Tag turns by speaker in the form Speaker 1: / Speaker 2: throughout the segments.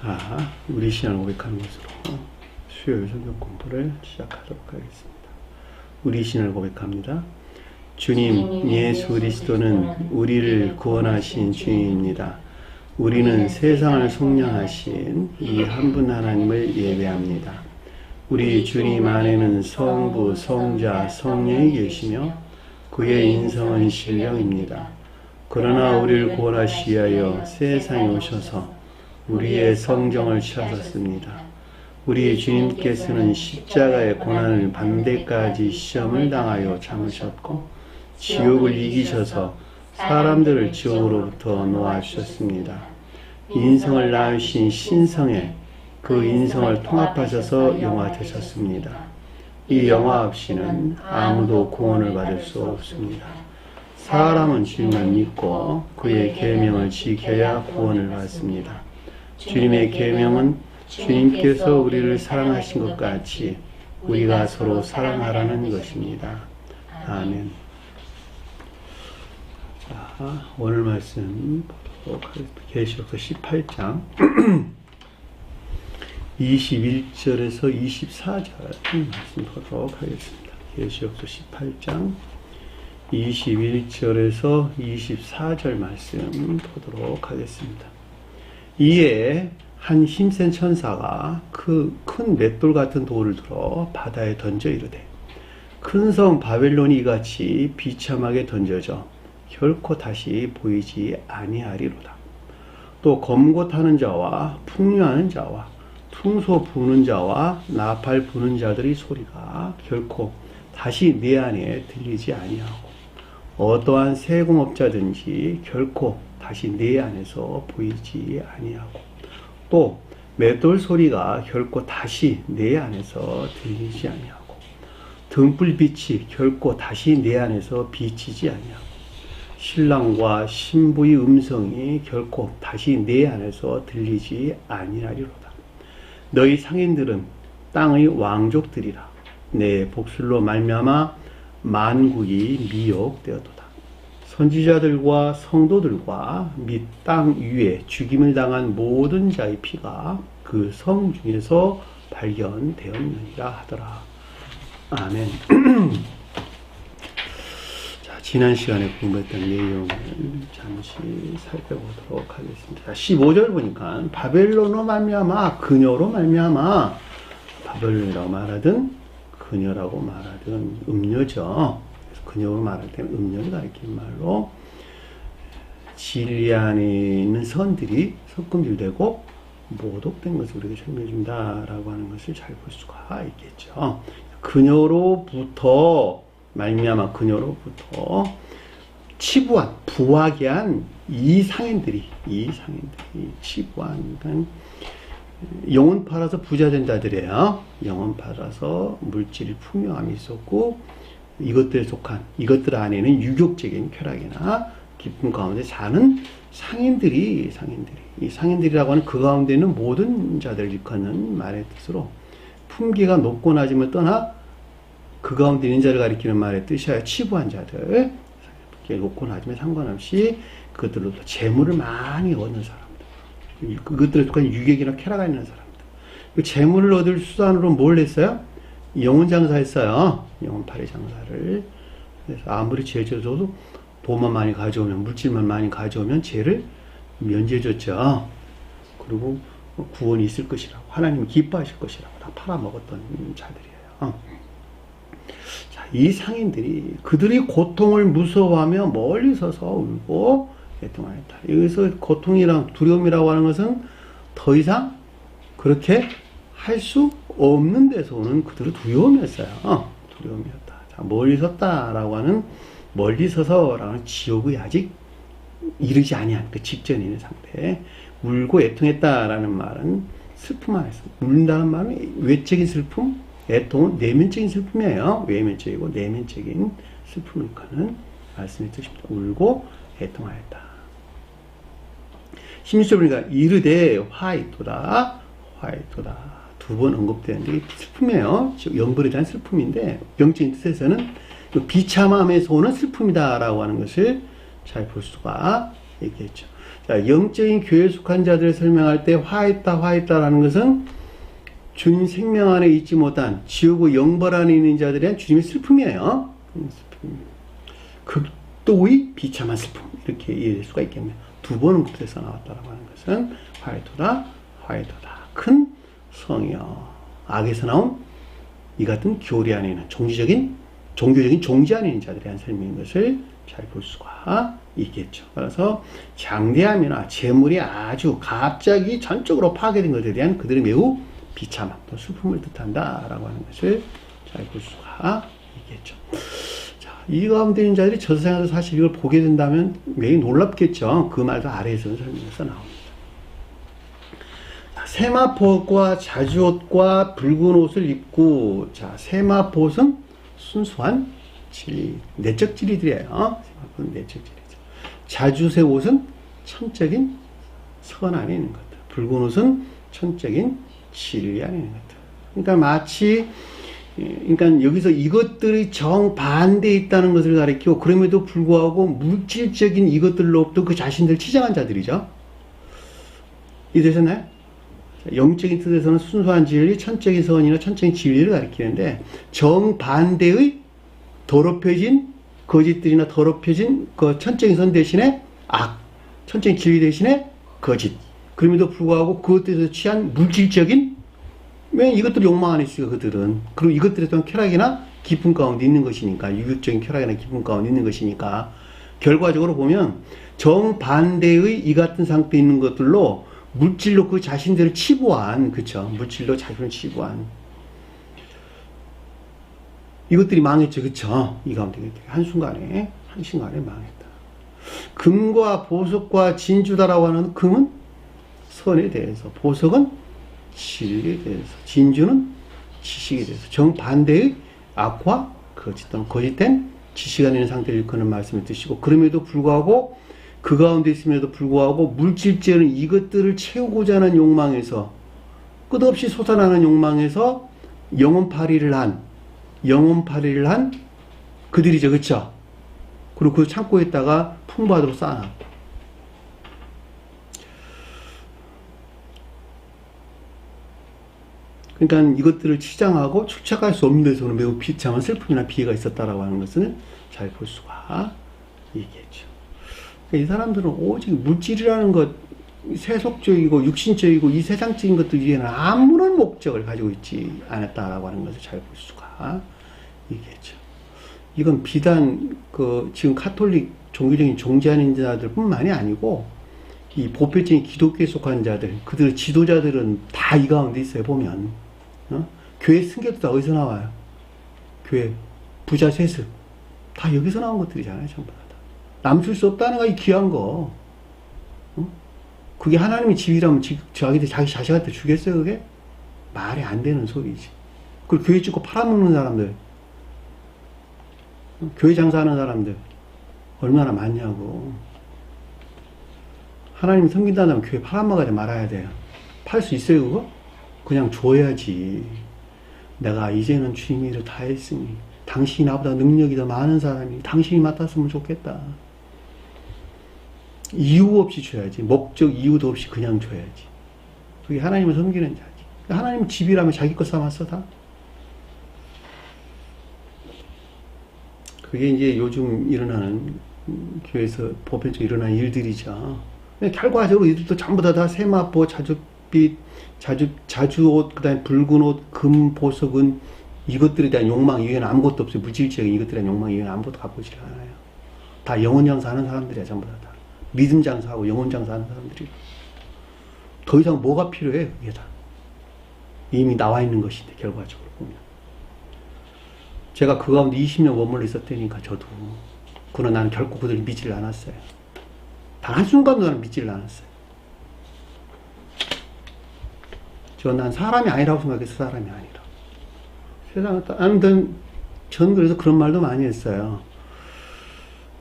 Speaker 1: 자, 우리 신앙을 고백하는 것으로 수요일 성경 공부를 시작하도록 하겠습니다. 우리 신앙을 고백합니다. 주님 예수 그리스도는 우리를 구원하신 주님입니다. 우리는 세상을 속량하신 이 한 분 하나님을 예배합니다. 우리 주님 안에는 성부, 성자, 성령이 계시며 그의 인성은 신령입니다. 그러나 우리를 구원하시기 위하여 세상에 오셔서 우리의 성정을 취하셨습니다. 우리 주님께서는 십자가의 고난을 반대까지 시험을 당하여 참으셨고 지옥을 이기셔서 사람들을 지옥으로부터 놓아주셨습니다. 인성을 낳으신 신성에 그 인성을 통합하셔서 영화 되셨습니다. 이 영화 없이는 아무도 구원을 받을 수 없습니다. 사람은 주님을 믿고 그의 계명을 지켜야 구원을 받습니다. 주님의 계명은 주님께서 우리를 사랑하신 것 같이 우리가 서로 사랑하라는 것입니다. 아멘. 자, 오늘 말씀 보도록 하겠습니다. 계시록서 18장 21절에서 24절 말씀 보도록 하겠습니다. 계시록서 18장 21절에서 24절 말씀 보도록 하겠습니다. 이에 한 힘센 천사가 그 큰 맷돌 같은 돌을 들어 바다에 던져 이르되 큰 성 바벨론이 이같이 비참하게 던져져 결코 다시 보이지 아니하리로다. 또 검고 타는 자와 풍류하는 자와 퉁소 부는 자와 나팔 부는 자들의 소리가 결코 다시 내 안에 들리지 아니하고 어떠한 세공업자든지 결코 다시 내 안에서 보이지 아니하고 또 맷돌 소리가 결코 다시 내 안에서 들리지 아니하고 등불빛이 결코 다시 내 안에서 비치지 아니하고 신랑과 신부의 음성이 결코 다시 내 안에서 들리지 아니하리로다. 너희 상인들은 땅의 왕족들이라. 내 복술로 말미암아 만국이 미혹되었도다. 선지자들과 성도들과 및 땅 위에 죽임을 당한 모든 자의 피가 그 성 중에서 발견되었느니라 하더라. 아멘. 자, 지난 시간에 공부했던 내용을 잠시 살펴보도록 하겠습니다. 15절 보니까 바벨론으로 말미암아 그녀로 말미암아 바벨론이라고 말하든 그녀라고 말하든 음녀죠. 그녀로 말할 때는 음녀를 가리키는 말로 진리 안에 있는 선들이 섞음질되고 모독된 것을 우리에게 설명해 준다라고 하는 것을 잘 볼 수가 있겠죠. 그녀로부터 말미암아 그녀로부터 치부한 부하게 한 이 상인들이 치부한 그러니까 영혼 팔아서 부자 된 자들이에요. 영혼 팔아서 물질 풍요함이 있었고 이것들에 속한 이것들 안에는 유욕적인 쾌락이나 기쁨 가운데 사는 상인들이 이 상인들이라고 하는 그 가운데 있는 모든 자들을 일컫는 말의 뜻으로 품기가 높고 낮음을 떠나 그 가운데 있는 자를 가리키는 말의 뜻이야. 치부한 자들, 높고 낮음에 상관없이 그들로부터 재물을 많이 얻는 사람들, 그것들에 속한 유격이나 쾌락이 있는 사람들. 그 재물을 얻을 수단으로 뭘 했어요? 영혼 장사했어요. 영혼팔이 장사를. 그래서 아무리 죄 져도 돈만 많이 가져오면, 물질만 많이 가져오면 죄를 면제해줬죠. 그리고 구원이 있을 것이라고, 하나님이 기뻐하실 것이라고 다 팔아먹었던 자들이에요. 자, 이 상인들이 그들이 고통을 무서워하며 멀리 서서 울고 애통하였다. 여기서 고통이랑 두려움이라고 하는 것은 더 이상 그렇게 할 수 없는 데서 오는 그들의 두려움이었어요. 두려움이었다. 자, 멀리 섰다라고 하는 멀리 서서라고 하는 지옥의 아직 이르지 아니한 그 직전에 있는 상태. 울고 애통했다라는 말은 슬픔 안에서 울다는 말은 외적인 슬픔, 애통은 내면적인 슬픔이에요. 외면적이고 내면적인 슬픔을 일컫는 말씀의 뜻입니다. 울고 애통하였다. 16절 보니까 이르되 화이토다. 두 번 언급되는데 슬픔이에요. 영벌에 대한 슬픔인데 영적인 뜻에서는 비참함에서 오는 슬픔이다라고 하는 것을 잘 볼 수가 있겠죠. 자, 영적인 교회에 속한 자들을 설명할 때 화했다라는 것은 주님 생명 안에 있지 못한 지옥의 영벌 안에 있는 자들에 대한 주님의 슬픔이에요. 극도의 비참한 슬픔, 이렇게 이해할 수가 있겠네요. 두 번은 붙어서 나왔다라고 하는 것은 화해토다 큰 성이여. 악에서 나온 이 같은 교리 안에 있는 종교적인 종지 안에 있는 자들에 대한 설명인 것을 잘 볼 수가 있겠죠. 그래서 장대함이나 재물이 아주 갑자기 전적으로 파괴된 것에 대한 그들의 매우 비참함, 또 슬픔을 뜻한다라고 하는 것을 잘 볼 수가 있겠죠. 자, 이 가운데 있는 자들이 저 세상에서 사실 이걸 보게 된다면 매우 놀랍겠죠. 그 말도 아래에서는 설명해서 나옵니다. 세마포옷과 자주옷과 붉은 옷을 입고, 자, 세마포옷은 순수한 진리, 내적 진리들이에요. 세마포는 내적 진리죠. 자주새 옷은 천적인 선 안에 있는 것들. 붉은 옷은 천적인 진리 안에 있는 것들. 그러니까 마치, 그러니까 여기서 이것들이 정반대에 있다는 것을 가리키고, 그럼에도 불구하고 물질적인 이것들로부터 그 자신들을 치장한 자들이죠. 이해되셨나요? 영적인 뜻에서는 순수한 진리, 천적인 선이나 천적인 진리를 가리키는데, 정반대의 더럽혀진 거짓들이나 더럽혀진 그 천적인 선 대신에 악, 천적인 진리 대신에 거짓. 그럼에도 불구하고 그것들에서 취한 물질적인, 왜 이것들 욕망 안에 있어요, 그들은. 그리고 이것들에 대한 쾌락이나 기쁨 가운데 있는 것이니까, 유격적인 쾌락이나 기쁨 가운데 있는 것이니까, 결과적으로 보면 정반대의 이 같은 상태에 있는 것들로 물질로 그 자신들을 치부한, 그쵸? 물질로 자신을 치부한. 이것들이 망했죠, 그쵸? 이 가운데 한순간에 망했다. 금과 보석과 진주다라고 하는 금은 선에 대해서, 보석은 진리에 대해서, 진주는 지식에 대해서, 정반대의 악과 거짓 또는 거짓된 지식 안에 있는 상태를 일컫는 말씀을 드시고, 그럼에도 불구하고 그 가운데 있음에도 불구하고 물질적인 이것들을 채우고자 하는 욕망에서, 끝없이 솟아나는 욕망에서 영혼팔이를 한 그들이죠, 그쵸? 그리고 그 창고에다가 풍부하도록 쌓아놨고, 그러니까 이것들을 치장하고 축착할 수 없는 데서는 매우 비참한 슬픔이나 비애가 있었다라고 하는 것을 잘 볼 수가 있겠죠. 이 사람들은 오직 물질이라는 것, 세속적이고 육신적이고 이 세상적인 것들 위에는 아무런 목적을 가지고 있지 않았다라고 하는 것을 잘 볼 수가 있겠죠. 이건 비단 지금 카톨릭 종교적인 종지하는 자들 뿐만이 아니고, 이 보편적인 기독교에 속한 자들, 그들 지도자들은 다 이 가운데 있어요, 보면. 교회 승계도 다 어디서 나와요? 교회 부자 세습 다 여기서 나온 것들이잖아요, 전부 다. 남줄 수 없다는 거, 이 귀한 거. 그게 하나님의 집이라면 자기 자식한테 주겠어요, 그게? 말이 안 되는 소리지. 그리고 교회 찍고 팔아먹는 사람들, 교회 장사하는 사람들, 얼마나 많냐고. 하나님 섬긴다면 교회 팔아먹어야 말아야 돼요. 팔 수 있어요, 그거? 그냥 줘야지. 내가 이제는 주님의 일을 다 했으니, 당신이 나보다 능력이 더 많은 사람이 당신이 맡았으면 좋겠다. 이유 없이 줘야지. 목적 이유도 없이 그냥 줘야지. 그게 하나님을 섬기는 자지. 하나님 집이라면 자기 것 삼았어, 다. 그게 이제 요즘 일어나는, 교회에서 보편적으로 일어나는 일들이죠. 결과적으로 이들도 전부 다 세마포, 자줏빛, 자주옷, 그 다음에 붉은 옷, 금, 보석은 이것들에 대한 욕망 이외에는 아무것도 없어요. 물질적인 이것들에 대한 욕망 이외에는 아무것도 갖고 있지 않아요. 다 영혼 장사하는 사람들이야, 전부 다. 믿음 장사하고 영혼 장사하는 사람들이. 더 이상 뭐가 필요해, 그게 다. 이미 나와 있는 것인데, 결과적으로 보면. 제가 그 가운데 20년 머물러 있었다니까, 저도. 그러나 나는 결코 그들을 믿지를 않았어요. 단 한순간도 나는 믿지를 않았어요. 난 사람이 아니라고 생각해서 사람이 아니라. 저는 그래서 그런 말도 많이 했어요.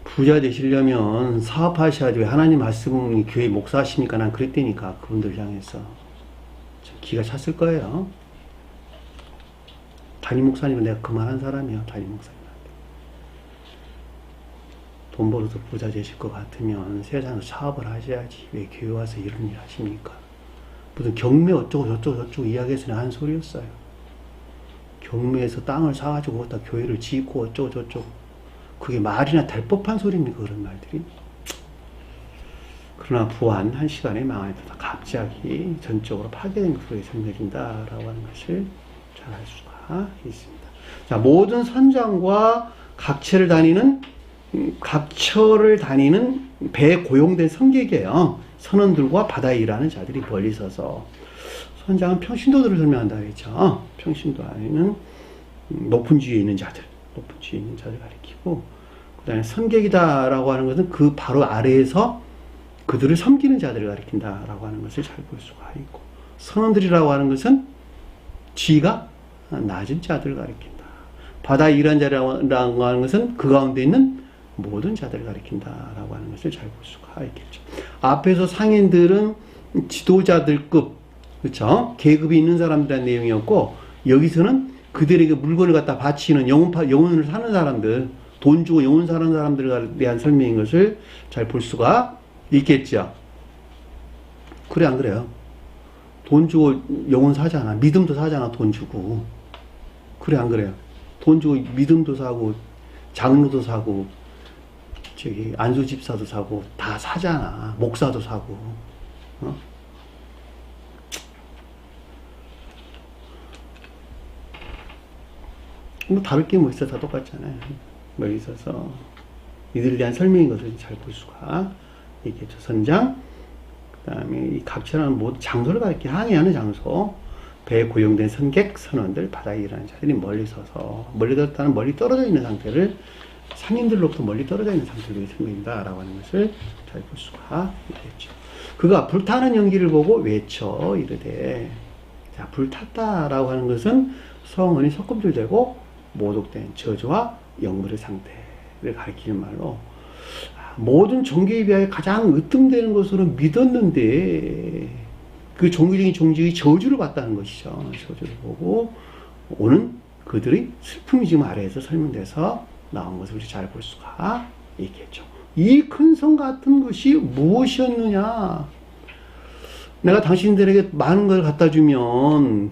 Speaker 1: 부자 되시려면 사업하셔야지 왜 하나님 말씀이 교회 목사하십니까? 난 그랬다니까, 그분들 향해서. 기가 찼을 거예요. 담임 목사님은 내가 그만한 사람이야, 담임 목사님한테. 돈 벌어서 부자 되실 것 같으면 세상에서 사업을 하셔야지. 왜 교회 와서 이런 일 하십니까? 무슨 경매 어쩌고 저쩌고 이야기해서는 한 소리였어요. 경매에서 땅을 사가지고 거기다 교회를 짓고 어쩌고 저쩌고. 그게 말이나 될 법한 소리입니까? 그런 말들이. 그러나 부한 한 시간에 망하다 갑자기 전적으로 파괴된 것으로 설명해준다라고 하는 것을 잘 알 수가 있습니다. 자, 모든 선장과 각처를 다니는 배에 고용된 선객이에요. 선원들과 바다에 일하는 자들이 멀리 서서. 선장은 평신도들을 설명한다 그랬죠. 평신도 안에는 높은 지위에 있는 자들 가리키고, 그 다음에 선객이다라고 하는 것은 그 바로 아래에서 그들을 섬기는 자들을 가리킨다라고 하는 것을 잘 볼 수가 있고, 선원들이라고 하는 것은 지위가 낮은 자들을 가리킨다. 바다에 일하는 자라고 하는 것은 그 가운데 있는 모든 자들을 가리킨다라고 하는 것을 잘 볼 수가 있겠죠. 앞에서 상인들은 지도자들급, 그렇죠? 계급이 있는 사람들이라는 내용이었고, 여기서는 그들에게 물건을 갖다 바치는 영혼을 사는 사람들, 돈 주고 영혼 사는 사람들에 대한 설명인 것을 잘 볼 수가 있겠죠. 그래 안 그래요? 돈 주고 영혼 사잖아. 믿음도 사잖아. 돈 주고. 그래 안 그래요? 돈 주고 믿음도 사고 장로도 사고 저기 안수 집사도 사고 다 사잖아. 목사도 사고. 어? 뭐 다를 게 뭐 있어. 다 똑같잖아요. 뭐 있어서 이들에 대한 설명인 것을 잘 볼 수가 있겠죠. 선장, 그 다음에 이 각처라는 모든 장소를 가리켜 항해하는 장소, 배에 고용된 선객, 선원들, 바다에 일하는 자들이 멀리 서서, 멀리 떨어져 있는 상태를 상인들로부터 멀리 떨어져 있는 상태를 설명한다라고 하는 것을 잘 볼 수가 있겠죠. 그가 불타는 연기를 보고 외쳐 이르되, 자, 불탔다라고 하는 것은 성은이 섞음질되고 모독된 저주와 영물의 상태를 가리키는 말로, 모든 종교에 비하여 가장 으뜸되는 것으로 믿었는데 그 종교적인 종직이 저주를 받다는 것이죠. 저주를 보고 오는 그들의 슬픔이 지금 아래에서 설명돼서 나온 것을 우리 잘 볼 수가 있겠죠. 이 큰 성 같은 것이 무엇이었느냐? 내가 당신들에게 많은 걸 갖다 주면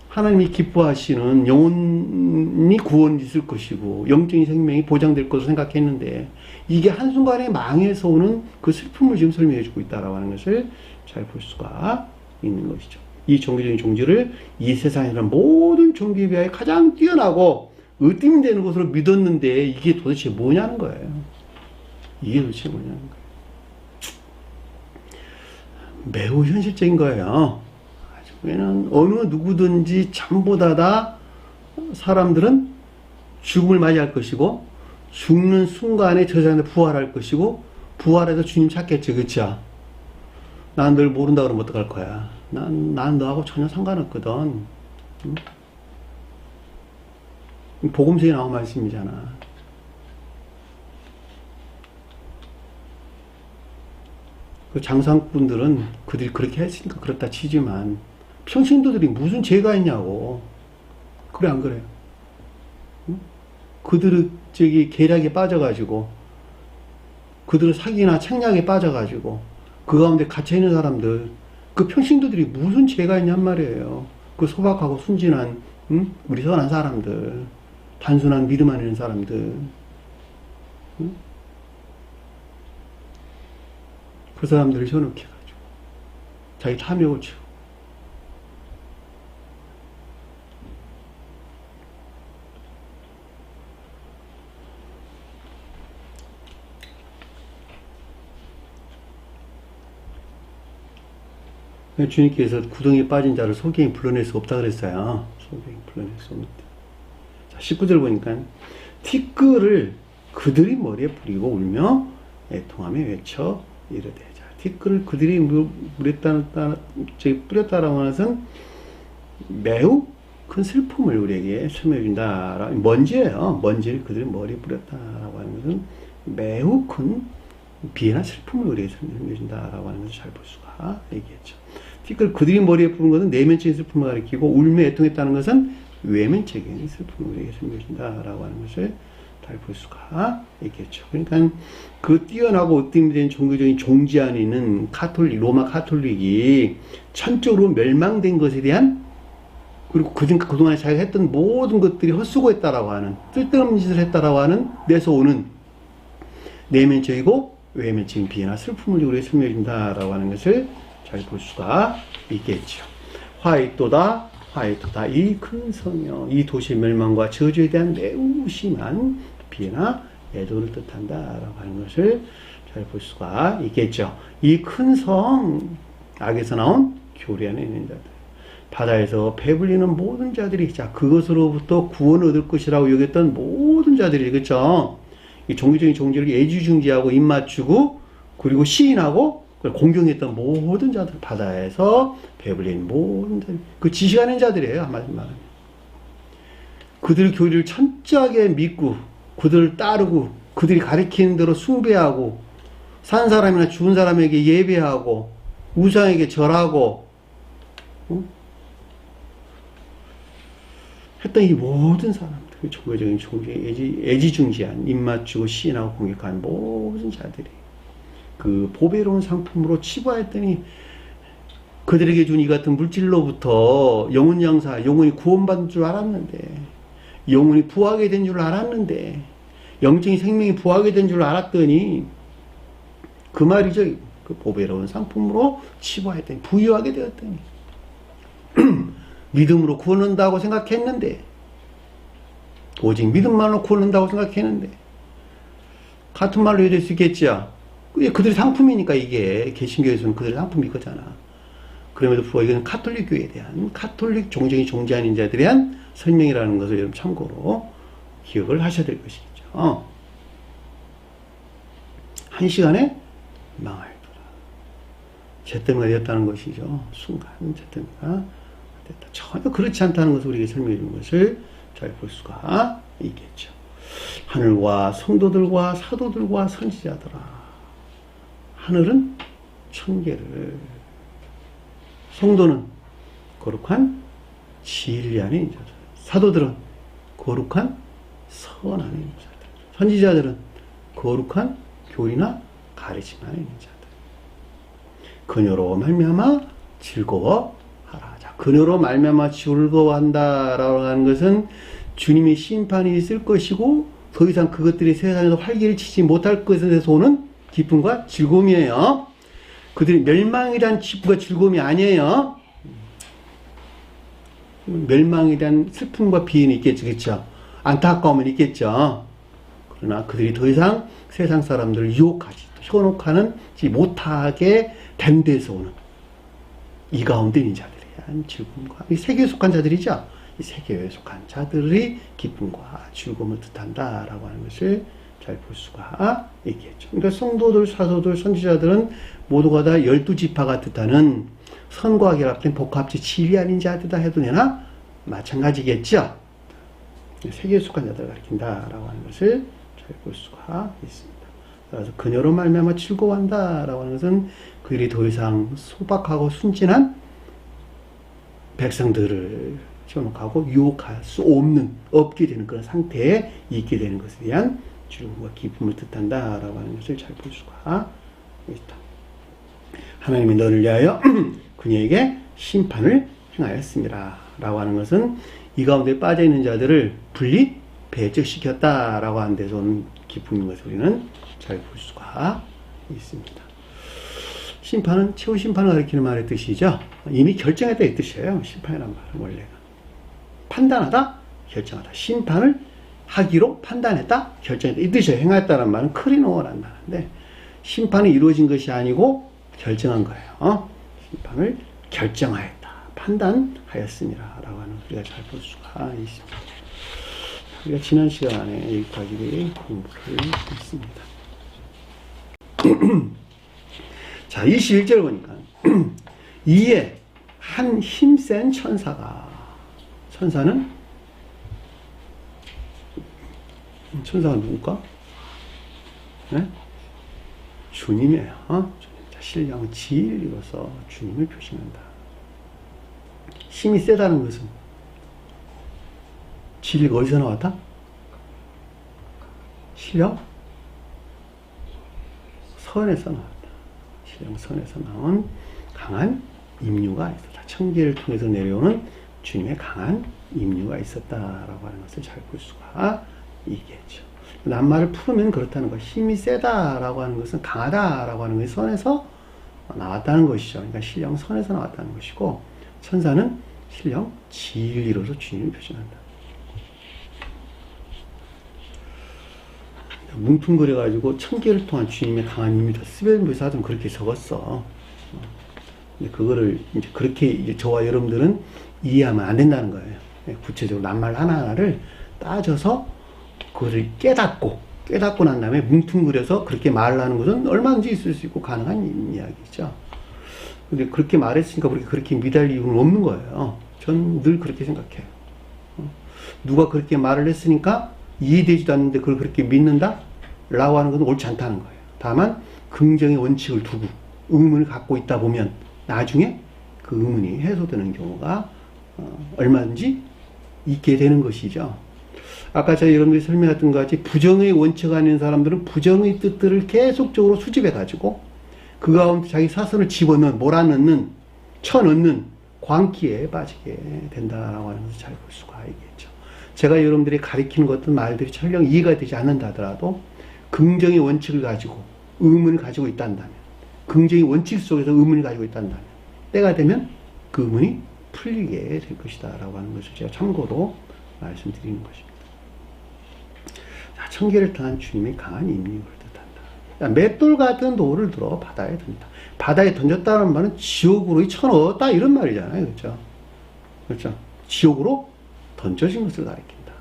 Speaker 1: 하나님이 기뻐하시는 영혼이 구원이 있을 것이고 영적인 생명이 보장될 것으로 생각했는데 이게 한순간에 망해서 오는 그 슬픔을 지금 설명해 주고 있다라고 하는 것을 잘 볼 수가 있는 것이죠. 이 종교적인 종지를 이 세상에는 모든 종교에 비하여 가장 뛰어나고 으뜸되는 것으로 믿었는데 이게 도대체 뭐냐는 거예요. 이게 도대체 뭐냐는 거예요. 매우 현실적인 거예요. 왜냐면 어느 누구든지 전보다 다 사람들은 죽음을 맞이할 것이고 죽는 순간에 저 사람들 부활할 것이고 부활해서 주님 찾겠지. 그쵸? 난 널 모른다 그러면 어떡할 거야. 난 너하고 전혀 상관없거든. 응? 복음서에 나온 말씀이잖아. 그 장상분들은 그들이 그렇게 했으니까 그렇다 치지만 평신도들이 무슨 죄가 있냐고. 그래 안 그래요? 응? 그들의 계략에 빠져가지고 그들의 사기나 책략에 빠져가지고 그 가운데 갇혀있는 사람들, 그 평신도들이 무슨 죄가 있냔 말이에요. 그 소박하고 순진한 우리 선한 사람들, 단순한 믿음 안에 있는 사람들, 그 사람들을 현혹해가지고 자기 탐욕을 채워. 주님께서 구덩이에 빠진 자를 소경이 불러낼 수 없다 그랬어요. 소경이 불러낼 수 없는데. 자, 19절 보니까 티끌을 그들이 머리에 뿌리고 울며 애통하며 외쳐 이르되. 자, 티끌을 그들이 뿌렸다라고 하는 것은 매우 큰 슬픔을 우리에게 설명해 준다. 먼지예요. 먼지를 그들이 머리에 뿌렸다라고 하는 것은 매우 큰 비애나 슬픔을 우리에게 설명해 준다라고 하는 것을 잘 볼 수가 있겠죠. 티끌 그들이 머리에 뿌린 것은 내면적인 슬픔을 가리키고 울며 애통했다는 것은 외면적인 슬픔을 우리에게 설명해 준다라고 하는 것을 잘 볼 수가 있겠죠. 그러니까 그 뛰어나고 으뜸된 종교적인 종지 안에 있는 로마 카톨릭이 천적으로 멸망된 것에 대한, 그리고 그동안에 자기가 했던 모든 것들이 헛수고했다라고 하는, 쓸데없는 짓을 했다라고 하는 데서 오는 내면적이고 외면적인 비애나 슬픔을 우리에게 설명해준다라고 하는 것을 잘 볼 수가 있겠죠. 화이또다 이 큰 성이여, 이 도시의 멸망과 저주에 대한 매우 심한 비애나 애도를 뜻한다라고 하는 것을 잘 볼 수가 있겠죠. 이 큰 성, 악에서 나온 교리 안에 있는 자들, 바다에서 배불리는 모든 자들이, 자, 그것으로부터 구원을 얻을 것이라고 여겼던 모든 자들이, 그렇죠? 이 종교적인 종교를 애지중지하고 입맞추고, 그리고 시인하고 공경했던 모든 자들, 바다에서 배불린 모든 자들, 그 지식하는 자들이에요, 한마디로 말하면. 그들 교리를 철저하게 믿고, 그들을 따르고, 그들이 가리키는 대로 숭배하고, 산 사람이나 죽은 사람에게 예배하고, 우상에게 절하고, 했던 이 모든 사람들, 종교적인 종교에 애지중지한, 입맞추고 시인하고 공격한 모든 자들이 그 보배로운 상품으로 치부하였더니, 그들에게 준 이 같은 물질로부터 영혼양사, 영혼이 구원받은 줄 알았는데, 영혼이 부하게 된 줄 알았는데, 영적인 생명이 부하게 된 줄 알았더니, 그 말이죠. 그 보배로운 상품으로 치부하였더니, 부유하게 되었더니, 믿음으로 구원한다고 생각했는데, 오직 믿음만으로 구원한다고 생각했는데, 같은 말로 해야 될 수 있겠죠. 그들의 상품이니까, 이게 개신교에서는 그들의 상품이 거잖아. 그럼에도 불구하고 이건 카톨릭 교회에 대한, 카톨릭 종적인 종자인 자들에 대한 설명이라는 것을 여러분 참고로 기억을 하셔야 될 것이죠. 한 시간에 망하였더라. 제 때문에 되었다는 것이죠. 순간 제 때문에 됐다. 전혀 그렇지 않다는 것을 우리에게 설명해 주는 것을 잘 볼 수가 있겠죠. 하늘과 성도들과 사도들과 선지자들아. 하늘은 천계를, 성도는 거룩한 진리 안에 있는 자들, 사도들은 거룩한 선 안에 있는 자들, 선지자들은 거룩한 교리나 가르침 안에 있는 자들. 그녀로 말미암아 즐거워하라. 자, 그녀로 말미암아 즐거워한다라고 하는 것은 주님의 심판이 있을 것이고, 더 이상 그것들이 세상에서 활기를 치지 못할 것에 대해서 오는 기쁨과 즐거움이에요. 그들이 멸망에 대한 기쁨과 즐거움이 아니에요. 멸망에 대한 슬픔과 비애는 있겠죠. 그렇죠? 안타까움은 있겠죠. 그러나 그들이 더 이상 세상 사람들을 유혹하지, 현혹하지 못하게 된 데서 오는 이 가운데 있는 자들에 대한 즐거움과, 이 세계에 속한 자들이죠. 이 세계에 속한 자들의 기쁨과 즐거움을 뜻한다라고 하는 것을 잘 볼 수가 있겠죠. 그러니까 성도들, 사도들, 선지자들은 모두가 다 12지파가 뜻하는 선과 결합된 복합지 진리 아닌 자들이다 해도 되나? 마찬가지겠죠. 세계에 속한 자들을 가리킨다라고 하는 것을 잘 볼 수가 있습니다. 그래서 그녀로 말미암아 즐거워한다라고 하는 것은 그들이 더 이상 소박하고 순진한 백성들을 현혹하고 유혹할 수 없게 되는 그런 상태에 있게 되는 것에 대한 즐거움과 기쁨을 뜻한다라고 하는 것을 잘 볼 수가 있다. 하나님이 너를 위하여 그녀에게 심판을 행하였습니다. 라고 하는 것은 이 가운데 빠져있는 자들을 분리 배제시켰다라고 하는 데서 오는 기쁨인 것을 우리는 잘 볼 수가 있습니다. 심판은 최후 심판을 가리키는 말의 뜻이죠. 이미 결정했다 이 뜻이에요. 심판이란 말은 원래가. 판단하다, 결정하다. 심판을 하기로 판단했다, 결정했다. 이 뜻이에요. 행하였다는 말은 크리노어라는 말인데, 심판이 이루어진 것이 아니고 결정한 거예요. 심판을 결정하였다, 판단하였습니다. 라고 하는 우리가 잘 볼 수가 있습니다. 우리가 지난 시간에 여기까지 공부를 했습니다. 자, 21절 보니까 이에 한 힘센 천사가, 천사가 누굴까? 네? 주님이에요. 자, 신령 진리로서 주님을 표시한다. 힘이 세다는 것은 진리가 어디서 나왔다? 신령 선에서 나왔다. 신령 선에서 나온 강한 임류가 있었다. 천계를 통해서 내려오는 주님의 강한 임류가 있었다라고 하는 것을 잘 볼 수가 있겠죠. 낱말을 풀으면 그렇다는 거. 힘이 세다라고 하는 것은 강하다라고 하는 것이 선에서 나왔다는 것이죠. 그러니까 신령 선에서 나왔다는 것이고, 천사는 신령 진리로서 주님을 표현한다. 뭉퉁거려가지고 천계를 통한 주님의 강한 임의도 스베덴부사도 그렇게 적었어. 근데 그거를 이제 그렇게 이제 저와 여러분들은 이해하면 안 된다는 거예요. 구체적으로 낱말 하나하나를 따져서 그거를 깨닫고 난 다음에 뭉퉁거려서 그렇게 말을 하는 것은 얼마든지 있을 수 있고 가능한 이야기죠. 근데 그렇게 말했으니까 그렇게 믿을 이유는 없는 거예요. 전 늘 그렇게 생각해요. 누가 그렇게 말을 했으니까 이해되지도 않는데 그걸 그렇게 믿는다? 라고 하는 것은 옳지 않다는 거예요. 다만 긍정의 원칙을 두고 의문을 갖고 있다 보면 나중에 그 의문이 해소되는 경우가 얼마든지 있게 되는 것이죠. 아까 제가 여러분들이 설명했던 것 같이 부정의 원칙 아닌 사람들은 부정의 뜻들을 계속적으로 수집해 가지고 그 가운데 자기 사선을 집어넣는, 몰아넣는, 쳐넣는 광기에 빠지게 된다라고 하는 것을 잘 볼 수가 있겠죠. 제가 여러분들이 가리키는 것들 말들이 설령 이해가 되지 않는다 하더라도 긍정의 원칙을 가지고 의문을 가지고 있단다면, 긍정의 원칙 속에서 의문을 가지고 있단다면 때가 되면 그 의문이 풀리게 될 것이다 라고 하는 것을 제가 참고로 말씀드리는 것입니다. 자, 천계를 통한 주님의 강한 임력을 뜻한다. 맷돌 같은 돌을 들어 바다에 던졌다. 바다에 던졌다는 말은 지옥으로 쳐넣었다 이런 말이잖아요. 그렇죠? 그렇죠? 지옥으로 던져진 것을 가리킨다.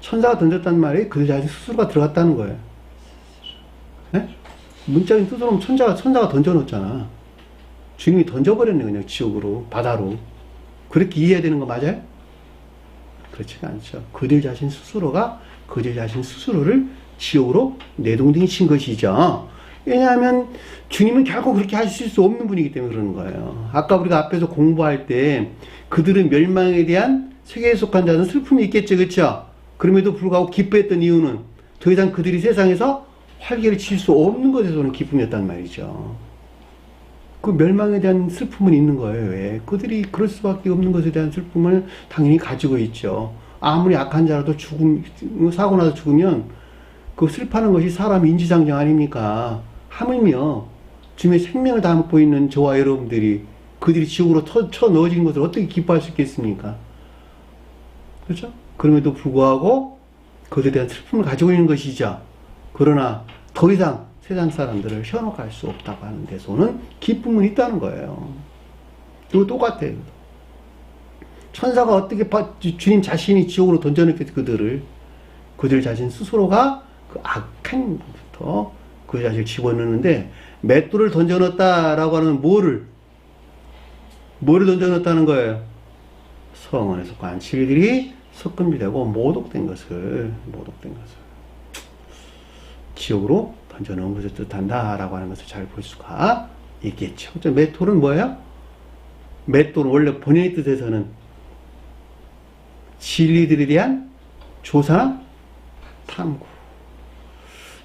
Speaker 1: 천사가 던졌다는 말이 그들 자신 스스로가 들어갔다는 거예요. 네? 문자적인 뜻으로는 천사가 던져놓잖아. 주님이 던져버렸네, 그냥 지옥으로, 바다로. 그렇게 이해해야 되는 거 맞아요? 그렇지가 않죠. 그들 자신 스스로를 지옥으로 내동댕이 친 것이죠. 왜냐하면 주님은 결코 그렇게 하실 수 없는 분이기 때문에 그러는 거예요. 아까 우리가 앞에서 공부할 때 그들은 멸망에 대한 세계에 속한 자는 슬픔이 있겠죠. 그렇죠? 그럼에도 불구하고 기뻐했던 이유는 더 이상 그들이 세상에서 활개를 칠 수 없는 것에서 오는 기쁨이었단 말이죠. 그 멸망에 대한 슬픔은 있는 거예요. 왜? 그들이 그럴 수밖에 없는 것에 대한 슬픔을 당연히 가지고 있죠. 아무리 악한 자라도 사고 나서 죽으면 그 슬퍼하는 것이 사람의 인지상정 아닙니까? 하물며 주님의 생명을 담고 있는 저와 여러분들이 그들이 지옥으로 쳐 넣어진 것을 어떻게 기뻐할 수 있겠습니까? 그렇죠? 그럼에도 불구하고 그들에 대한 슬픔을 가지고 있는 것이죠. 그러나 더 이상 세상 사람들을 현혹할 수 없다고 하는 데서는 기쁨은 있다는 거예요. 이거 똑같아요. 천사가 어떻게 주님 자신이 지옥으로 던져냈겠지 그들 자신 스스로가 그 악한 부터 그 자신을 집어넣는데 맷돌을 던져넣었다라고 하는 뭐를 던져넣었다는 거예요? 성원에 속한 진리들이 섞음되고 모독된 것을 지옥으로 던져놓은 것을 뜻한다라고 하는 것을 잘 볼 수가 있겠죠. 맷돌은 뭐예요? 맷돌은 원래 본인의 뜻에서는 진리들에 대한 조사나 탐구.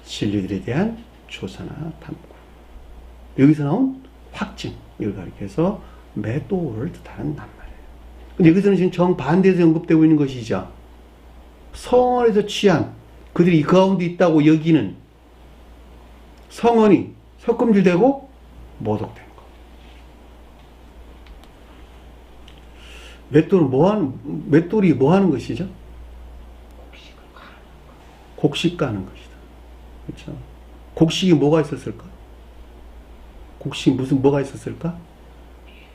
Speaker 1: 진리들에 대한 조사나 탐구. 여기서 나온 확증. 이걸 가리켜서 맷돌을 뜻하는 말이에요. 근데 여기서는 지금 정반대에서 언급되고 있는 것이죠. 성원에서 취한 그들이 그 가운데 있다고 여기는 성원이 섞음질되고 모독된 것. 맷돌이 뭐 하는 것이죠? 곡식 가는 것이다. 그렇죠? 곡식이 뭐가 있었을까? 곡식이 뭐가 있었을까?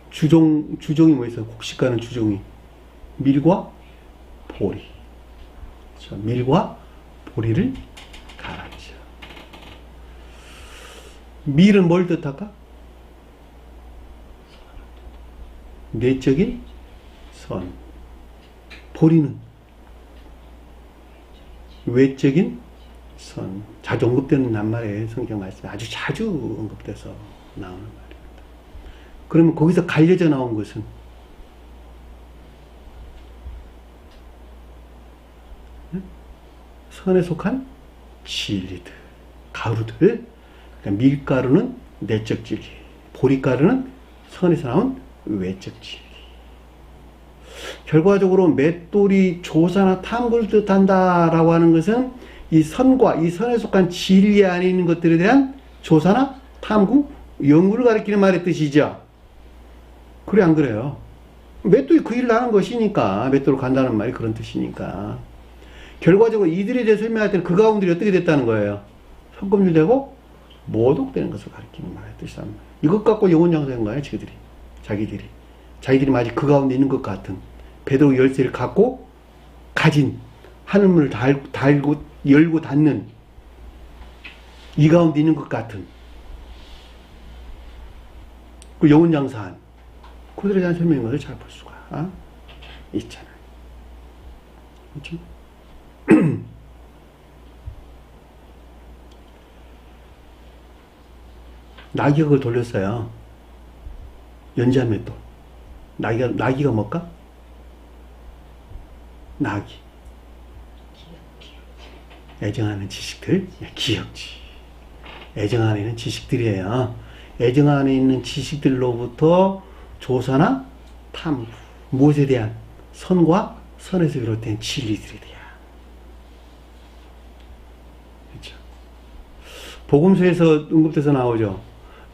Speaker 1: 주종이 뭐 있어요? 곡식 가는 주종이. 밀과 보리. 그렇죠? 밀과 보리를 갈았죠. 밀은 뭘 뜻할까? 내적인 선. 보리는 외적인 선. 자주 언급되는 낱말에 성경 말씀에 아주 자주 언급돼서 나오는 말입니다. 그러면 거기서 갈려져 나온 것은 선에 속한 진리들, 가루들. 그러니까 밀가루는 내적 진리, 보리가루는 선에서 나온 외적 진리. 결과적으로 맷돌이 조사나 탐구를 뜻한다라고 하는 것은 이 선과 이 선에 속한 진리 안에 있는 것들에 대한 조사나 탐구, 연구를 가리키는 말의 뜻이죠. 그래 안 그래요? 맷돌이 그 일을 하는 것이니까, 맷돌을 간다는 말이 그런 뜻이니까. 결과적으로 이들에 대해 설명할 때는 그 가운데이 어떻게 됐다는 거예요? 성검률되고 모독되는 것을 가리키는 말의 뜻이란 말이에요. 이것 갖고 영혼장사한 거예요, 자기들이 마치 그 가운데 있는 것 같은 베드로 열쇠를 갖고 가진 하늘문을 달고 열고 닫는 이 가운데 있는 것 같은 그 영혼장사한 그들에 대한 설명인 것을 잘 볼 수가 있잖아요. 그렇죠? 나귀가 그걸 돌렸어요. 연지한 맷돌. 나귀가 뭘까? 나귀. 애정하는 지식들, 기억지. 애정 안에 있는 지식들이에요. 애정 안에 있는 지식들로부터 조사나 탐구, 무엇에 대한 선과 선에서 비롯된 진리들에 대한. 그렇죠. 복음서에서 언급돼서 나오죠.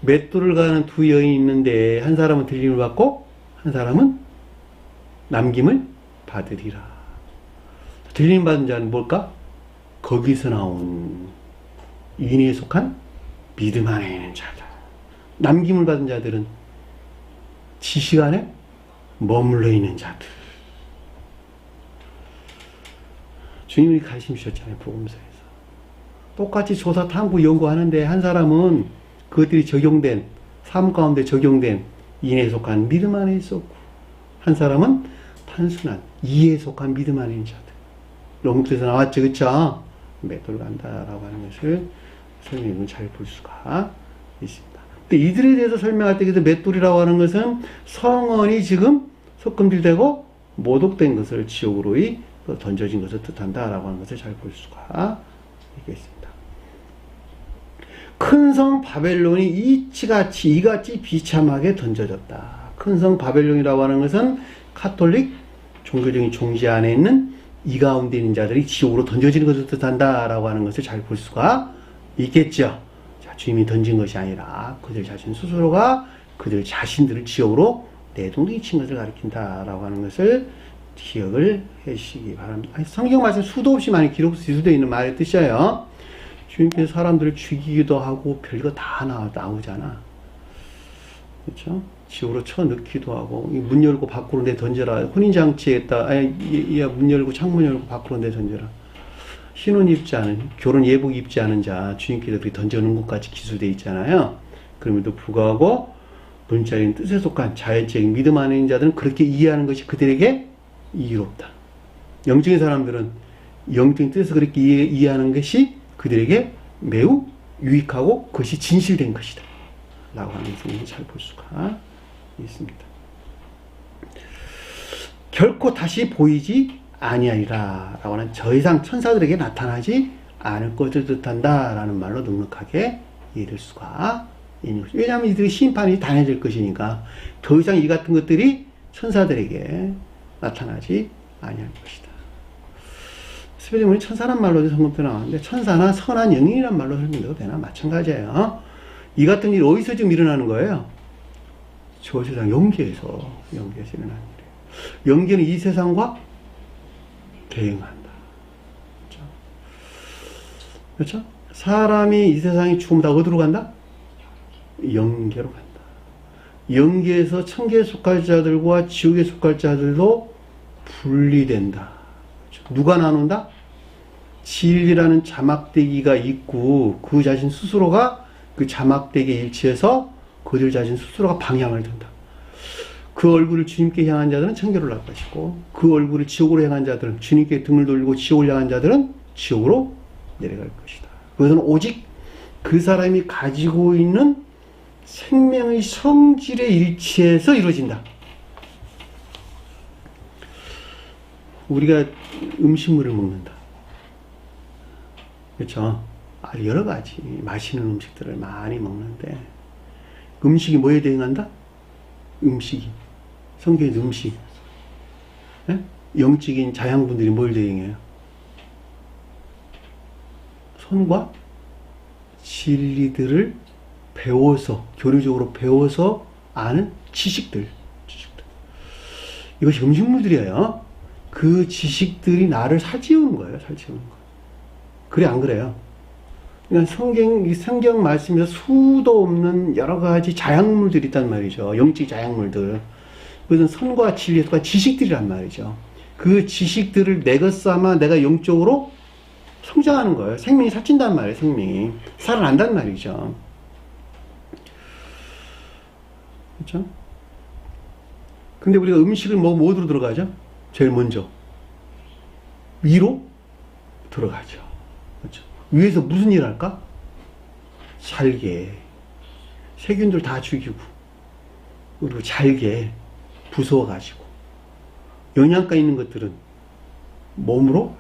Speaker 1: 맷돌을 가는 두 여인이 있는데 한 사람은 들림을 받고 한 사람은 남김을 받으리라. 들림 받은 자는 뭘까? 거기서 나온 인에 속한 믿음 안에 있는 자다. 남김을 받은 자들은 지식 안에 머물러 있는 자들. 주님이 가르침 주셨잖아요, 복음서에서. 똑같이 조사, 탐구, 연구하는데 한 사람은 그것들이 적용된, 삶 가운데 적용된 인에 속한 믿음 안에 있었고, 한 사람은 단순한 이에 속한 믿음 안에 있는 자들. 롱트에서 나왔죠, 그쵸? 맷돌 간다라고 하는 것을 설명을 잘 볼 수가 있습니다. 근데 이들에 대해서 설명할 때 맷돌이라고 하는 것은 성언이 지금 섞음질되고 모독된 것을 지옥으로 던져진 것을 뜻한다라고 하는 것을 잘 볼 수가 있겠습니다. 큰 성 바벨론이 이같이 비참하게 던져졌다. 큰 성 바벨론이라고 하는 것은 카톨릭 종교적인 종지 안에 있는 이 가운데 있는 자들이 지옥으로 던져지는 것을 뜻한다라고 하는 것을 잘 볼 수가 있겠죠. 자, 주님이 던진 것이 아니라 그들 자신 스스로가 그들 자신들을 지옥으로 내동댕이친 것을 가리킨다라고 하는 것을 기억을 해주시기 바랍니다. 성경 말씀 수도 없이 많이 기록되어 있는 말의 뜻이에요. 주님께서 사람들을 죽이기도 하고 별거 다 나오잖아. 그렇죠? 지옥으로 쳐넣기도 하고 문 열고 밖으로 내 던져라. 혼인장치에다 문 열고 창문 열고 밖으로 내 던져라. 신혼 입지 않은 결혼 예복 입지 않은 자 주님께서 그렇게 던져놓은 것까지 기술되어 있잖아요. 그럼에도 불구하고 문자적인 뜻에 속한 자연적인 믿음 안에 있는 자들은 그렇게 이해하는 것이 그들에게 이롭다. 영적인 사람들은 영적인 뜻에서 그렇게 이해하는 것이 그들에게 매우 유익하고 그것이 진실된 것이다 라고 하는 것을 잘 볼 수가 있습니다. 결코 다시 보이지 아니하리라 라고 하는 더 이상 천사들에게 나타나지 않을 것을 뜻한다 라는 말로 넉넉하게 이해될 수가 있는 것이죠. 왜냐하면 이들이 심판이 당해질 것이니까 더 이상 이 같은 것들이 천사들에게 나타나지 아니할 것이다. 스페인어는 천사란 말로도 성경도 나왔는데 천사나 선한 영인이란 말로 설명돼도 되나 마찬가지예요. 이 같은 일이 어디서 지금 일어나는 거예요? 저 세상 영계에서 일어나는 일이에요. 영계는 이 세상과 대응한다. 그렇죠? 사람이 이 세상이 죽으면 다 어디로 간다? 영계로 간다. 영계에서 천계에 속할 자들과 지옥에 속할 자들도 분리된다. 그렇죠? 누가 나눈다? 진리라는 자막대기가 있고 그 자신 스스로가 그 자막대기에 일치해서 그들 자신 스스로가 방향을 든다. 그 얼굴을 주님께 향한 자들은 천계로 날 것이고 그 얼굴을 지옥으로 향한 자들은 주님께 등을 돌리고 지옥을 향한 자들은 지옥으로 내려갈 것이다. 그것은 오직 그 사람이 가지고 있는 생명의 성질에 일치해서 이루어진다. 우리가 음식물을 먹는다. 그렇죠? 여러 가지 맛있는 음식들을 많이 먹는데 음식이 뭐에 대응한다? 음식이 성경의 음식, 예? 영적인 자양분들이 뭘 대응해요? 선과 진리들을 배워서 교리적으로 배워서 아는 지식들. 이것이 음식물들이에요. 그 지식들이 나를 살찌우는 거예요. 살찌우는 거. 그래 안 그래요? 그러니까 성경 말씀에서 수도 없는 여러 가지 자양물들이 있단 말이죠. 영적 자양물들. 그것은 선과 진리와 지식들이란 말이죠. 그 지식들을 내 것 삼아 내가 영적으로 성장하는 거예요. 생명이 살찐단 말이에요. 생명이 살아난단 말이죠. 그렇죠? 근데 우리가 음식을 뭐 어디로 들어가죠? 제일 먼저 위로 들어가죠. 그렇죠? 위에서 무슨 일 할까? 잘게 세균들 다 죽이고 그리고 잘게 부숴가지고 영양가 있는 것들은 몸으로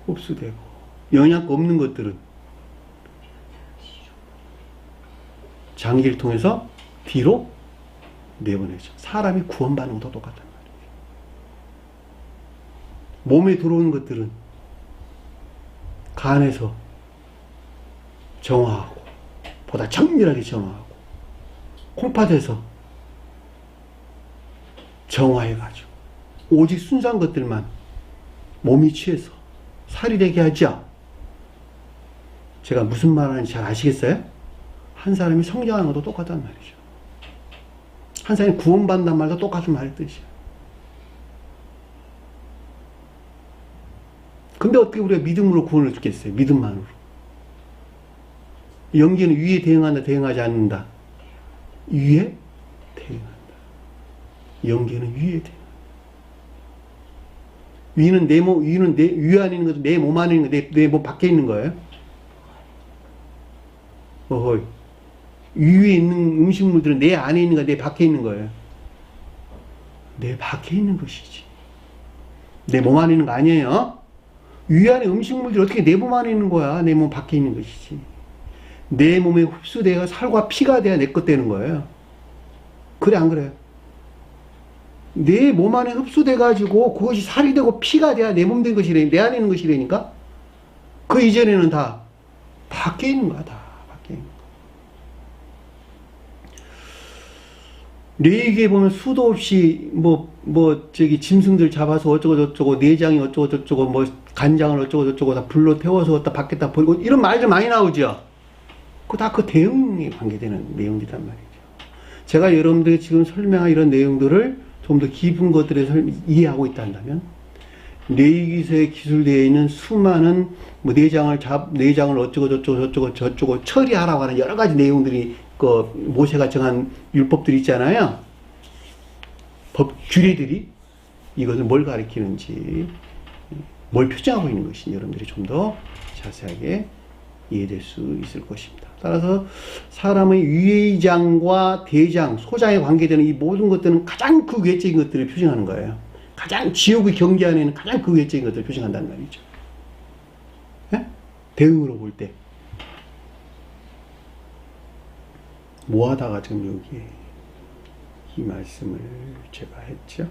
Speaker 1: 흡수되고 영양가 없는 것들은 장기를 통해서 뒤로 내보내죠. 사람이 구원받는 것도 똑같단 말이에요. 몸에 들어오는 것들은 간에서 정화하고 보다 정밀하게 정화하고 콩팥에서 정화해가지고 오직 순수한 것들만 몸이 취해서 살이 되게 하죠. 제가 무슨 말 하는지 잘 아시겠어요? 한 사람이 성장하는 것도 똑같단 말이죠. 한 사람이 구원받는단 말도 똑같은 말의 뜻이에요. 근데 어떻게 우리가 믿음으로 구원을 주겠어요? 믿음만으로. 영계는 위에 대응한다, 대응하지 않는다. 위에 대응한다. 영계는 위에 대응한다. 위는 내 몸, 위는 위 안에 있는 것도 내 몸 안에 있는 거, 내 몸 밖에 있는 거예요. 어허이. 위에 있는 음식물들은 내 안에 있는 거, 내 밖에 있는 거예요. 내 밖에 있는 것이지. 내 몸 안에 있는 거 아니에요. 위 안에 음식물들이 어떻게 내 몸 안에 있는 거야. 내 몸 밖에 있는 것이지. 내 몸에 흡수되어 살과 피가 돼야 내 것 되는 거예요. 그래 안 그래요? 내 몸 안에 흡수돼가지고 그것이 살이 되고 피가 돼야 내 몸 된 것이래. 내 안에 있는 것이라니까. 그 이전에는 다 밖에 있는 거야. 다 밖에 있는 거야. 뇌기에 보면 수도 없이 짐승들 잡아서 어쩌고 저쩌고 내장이 어쩌고 저쩌고 뭐 간장을 어쩌고 저쩌고 다 불로 태워서 갖다 밖에다 버리고 이런 말들 많이 나오죠. 그거 다 그 대응에 관계되는 내용이란 말이죠. 제가 여러분들이 지금 설명한 이런 내용들을 좀 더 깊은 것들에서 이해하고 있다면 뇌기에서 기술되어 있는 수많은 뭐 내장을 어쩌고 저쩌고 처리하라고 하는 여러 가지 내용들이 그 모세가 정한 율법들이 있잖아요. 법 규례들이 이것을 뭘 가리키는지 뭘 표정하고 있는 것인지 여러분들이 좀 더 자세하게 이해될 수 있을 것입니다. 따라서 사람의 위장과 대장, 소장에 관계되는 이 모든 것들은 가장 그 외적인 것들을 표정하는 거예요. 가장 지옥의 경계 안에는 가장 그 외적인 것들을 표정한단 말이죠. 네? 대응으로 볼 때. 뭐 하다가 지금 여기에 이 말씀을 제가 했죠?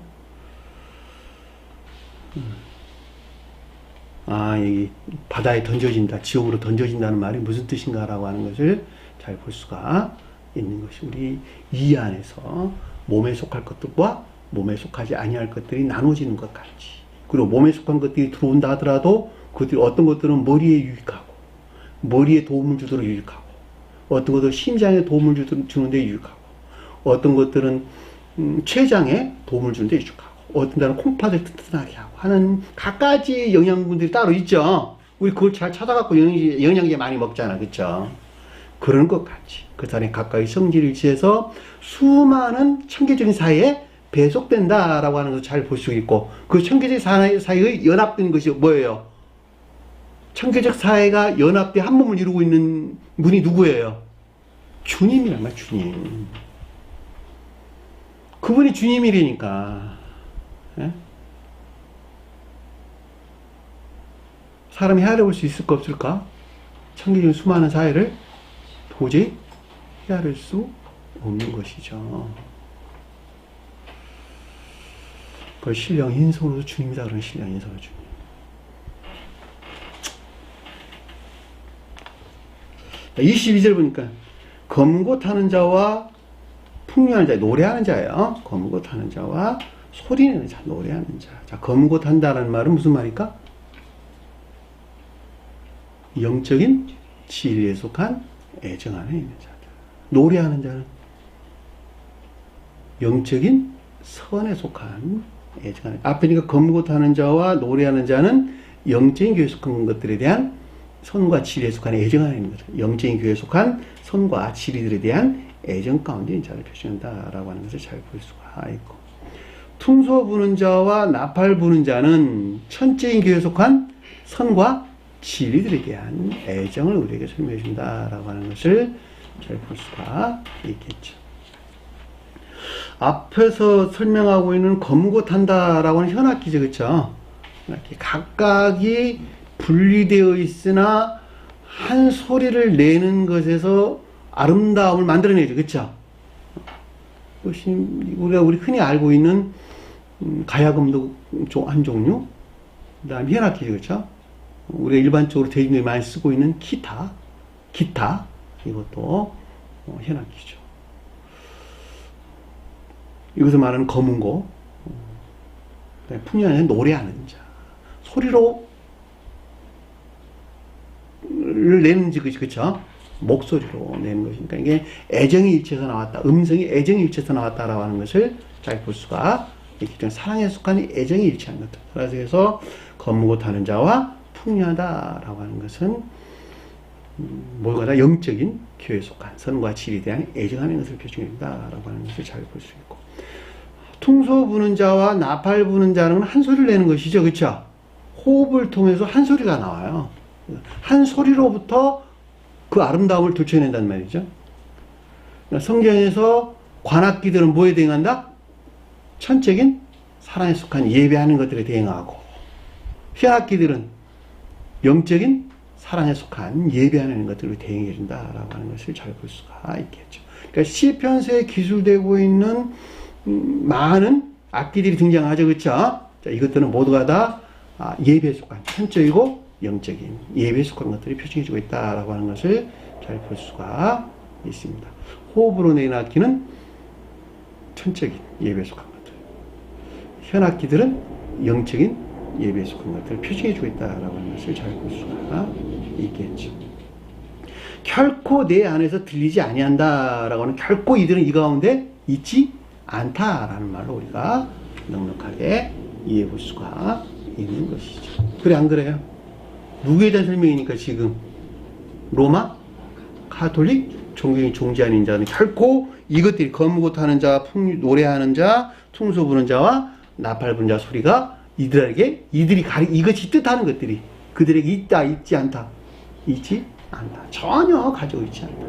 Speaker 1: 여기 바다에 던져진다, 지옥으로 던져진다는 말이 무슨 뜻인가라고 하는 것을 잘 볼 수가 있는 것이 우리 이 안에서 몸에 속할 것들과 몸에 속하지 아니할 것들이 나눠지는 것 같이. 그리고 몸에 속한 것들이 들어온다 하더라도 그것들이 어떤 것들은 머리에 유익하고 머리에 도움을 주도록 유익하고 어떤 것들은 심장에 도움을 주는데 유익하고 어떤 것들은 췌장에 도움을 주는데 유익하고 어떤 데는 콩팥을 튼튼하게 하고 하는 각가지 영양분들이 따로 있죠. 우리 그걸 잘 찾아갖고 영양제 많이 먹잖아. 그쵸? 그런 것 같이 그 사람이 각각의 성질을 지해서 수많은 청계적인 사이에 배속된다라고 하는 것을 잘 볼 수 있고 그 청계적 사이의 연합된 것이 뭐예요? 청계적 사회가 연합돼 한 몸을 이루고 있는 분이 누구예요? 주님이란 말이야. 주님. 그분이 주님이라니까. 예? 사람이 헤아려 볼 수 있을까 없을까? 청기적인 수많은 사회를 도저히 헤아릴 수 없는 것이죠. 그걸 신령 인성으로 주님이다 그러는 신령 인성으로 주님. 자, 22절 보니까 검고타는 자와 풍요하는 자, 노래하는 자예요. 검고타는 자와 소리내는 자, 노래하는 자. 자, 검고탄다라는 말은 무슨 말일까? 영적인 진리에 속한 애정 안에 있는 자들. 노래하는 자는 영적인 선에 속한 애정 안에. 앞에니까 검고타는 자와 노래하는 자는 영적인 교회에 속한 것들에 대한 선과 진리에 속한 애정 안에 있는 거죠. 영적인 교회에 속한 선과 진리들에 대한 애정 가운데 있는 자를 표시한다라고 하는 것을 잘 볼 수가 있고, 퉁소 부는 자와 나팔 부는 자는 천재인 교회에 속한 선과 진리들에 대한 애정을 우리에게 설명해 준다라고 하는 것을 잘 볼 수가 있겠죠. 앞에서 설명하고 있는 검고탄다라고 하는 현악기죠, 그렇죠? 각각이 분리되어 있으나 한 소리를 내는 것에서 아름다움을 만들어내죠, 그렇죠? 우리 흔히 알고 있는 가야금도 한 종류, 그다음 현악기죠, 그렇죠? 우리가 일반적으로 대중들이 많이 쓰고 있는 기타 이것도 현악기죠. 여기서 말하는 검은고, 풍요한 노래하는 자, 소리로 내는지, 그쵸? 목소리로 내는 것이니까 이게 애정이 일치해서 나왔다. 음성이 애정이 일치해서 나왔다라고 하는 것을 잘 볼 수가 있기, 사랑에 속한 애정이 일치한 것들. 그래서 검고 타는 자와 풍요하다라고 하는 것은 뭐가 영적인 교회에 속한 선과 진리에 대한 애정하는 것을 표현한다라고 하는 것을 잘 볼 수 있고, 퉁소 부는 자와 나팔 부는 자는 한 소리를 내는 것이죠, 그렇죠? 호흡을 통해서 한 소리가 나와요. 한 소리로부터 그 아름다움을 도출해낸단 말이죠. 성경에서 관악기들은 뭐에 대응한다? 천적인 사랑에 속한 예배하는 것들에 대응하고, 현악기들은 영적인 사랑에 속한 예배하는 것들을 대응해 준다라고 하는 것을 잘 볼 수가 있겠죠. 그러니까 시편서에 기술되고 있는 많은 악기들이 등장하죠, 그렇죠? 자, 이것들은 모두가 다 예배에 속한 천적이고 영적인 예배에 속한 것들이 표징해주고 있다라고 하는 것을 잘 볼 수가 있습니다. 호흡으로 내는 악기는 천적인 예배에 속한 것들, 현악기들은 영적인 예배에 속한 것들을 표징해주고 있다라고 하는 것을 잘 볼 수가 있겠죠. 결코 내 안에서 들리지 아니한다라고 하는, 결코 이들은 이 가운데 있지 않다라는 말로 우리가 넉넉하게 이해해 볼 수가 있는 것이죠. 그래, 안 그래요? 누구에 대한 설명이니까 지금 로마 가톨릭 종교인 존재하는 자는 결코 이것들이 검고 타는 자, 노래하는 자, 퉁소 부는 자와 나팔 부는 자 소리가 이들에게, 이것이 뜻하는 것들이 그들에게 있다, 있지 않다, 있지 않다, 전혀 가지고 있지 않다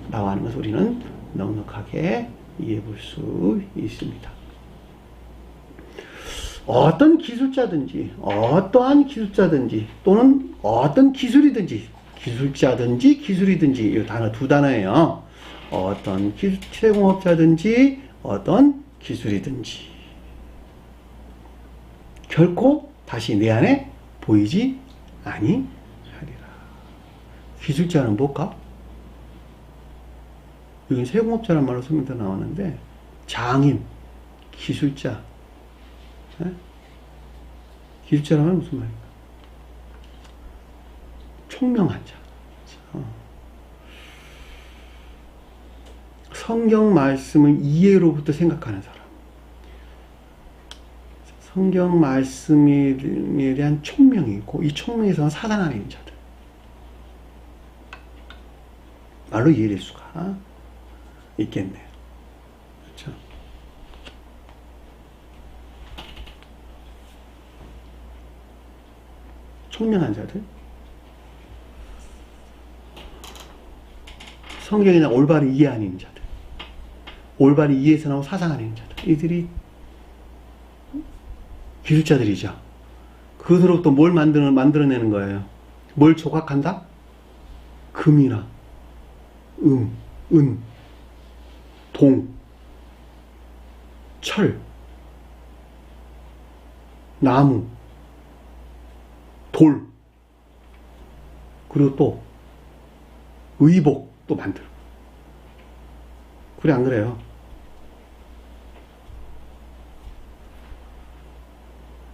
Speaker 1: 라고 하는 것을 우리는 넉넉하게 이해해 볼 수 있습니다. 어떤 기술자든지, 어떠한 기술자든지, 또는 어떤 기술이든지, 기술자든지 기술이든지, 이 단어 두 단어예요. 어떤 기술체공업자든지 어떤 기술이든지 결코 다시 내 안에 보이지 아니하리라. 기술자는 뭘까? 여기 세공업자라는 말로 설명도 나오는데, 장인, 기술자, 기술자라면 무슨 말인가? 총명한 자. 성경 말씀을 이해로부터 생각하는 사람. 성경 말씀에 대한 총명이 있고, 이 총명에서는 사단 안에 있는 자들. 말로 이해될 수가 있겠네요. 그렇죠? 총명한 자들. 성경이나 올바른 이해 안에 있는 자들. 올바른 이해에서 나온 사상 안에 있는 자들. 이들이 기술자들이죠. 그것으로부터 뭘 만들어내는 거예요? 뭘 조각한다? 금이나 은, 동, 철, 나무, 돌, 그리고 또 의복도 만들고. 그래 안 그래요?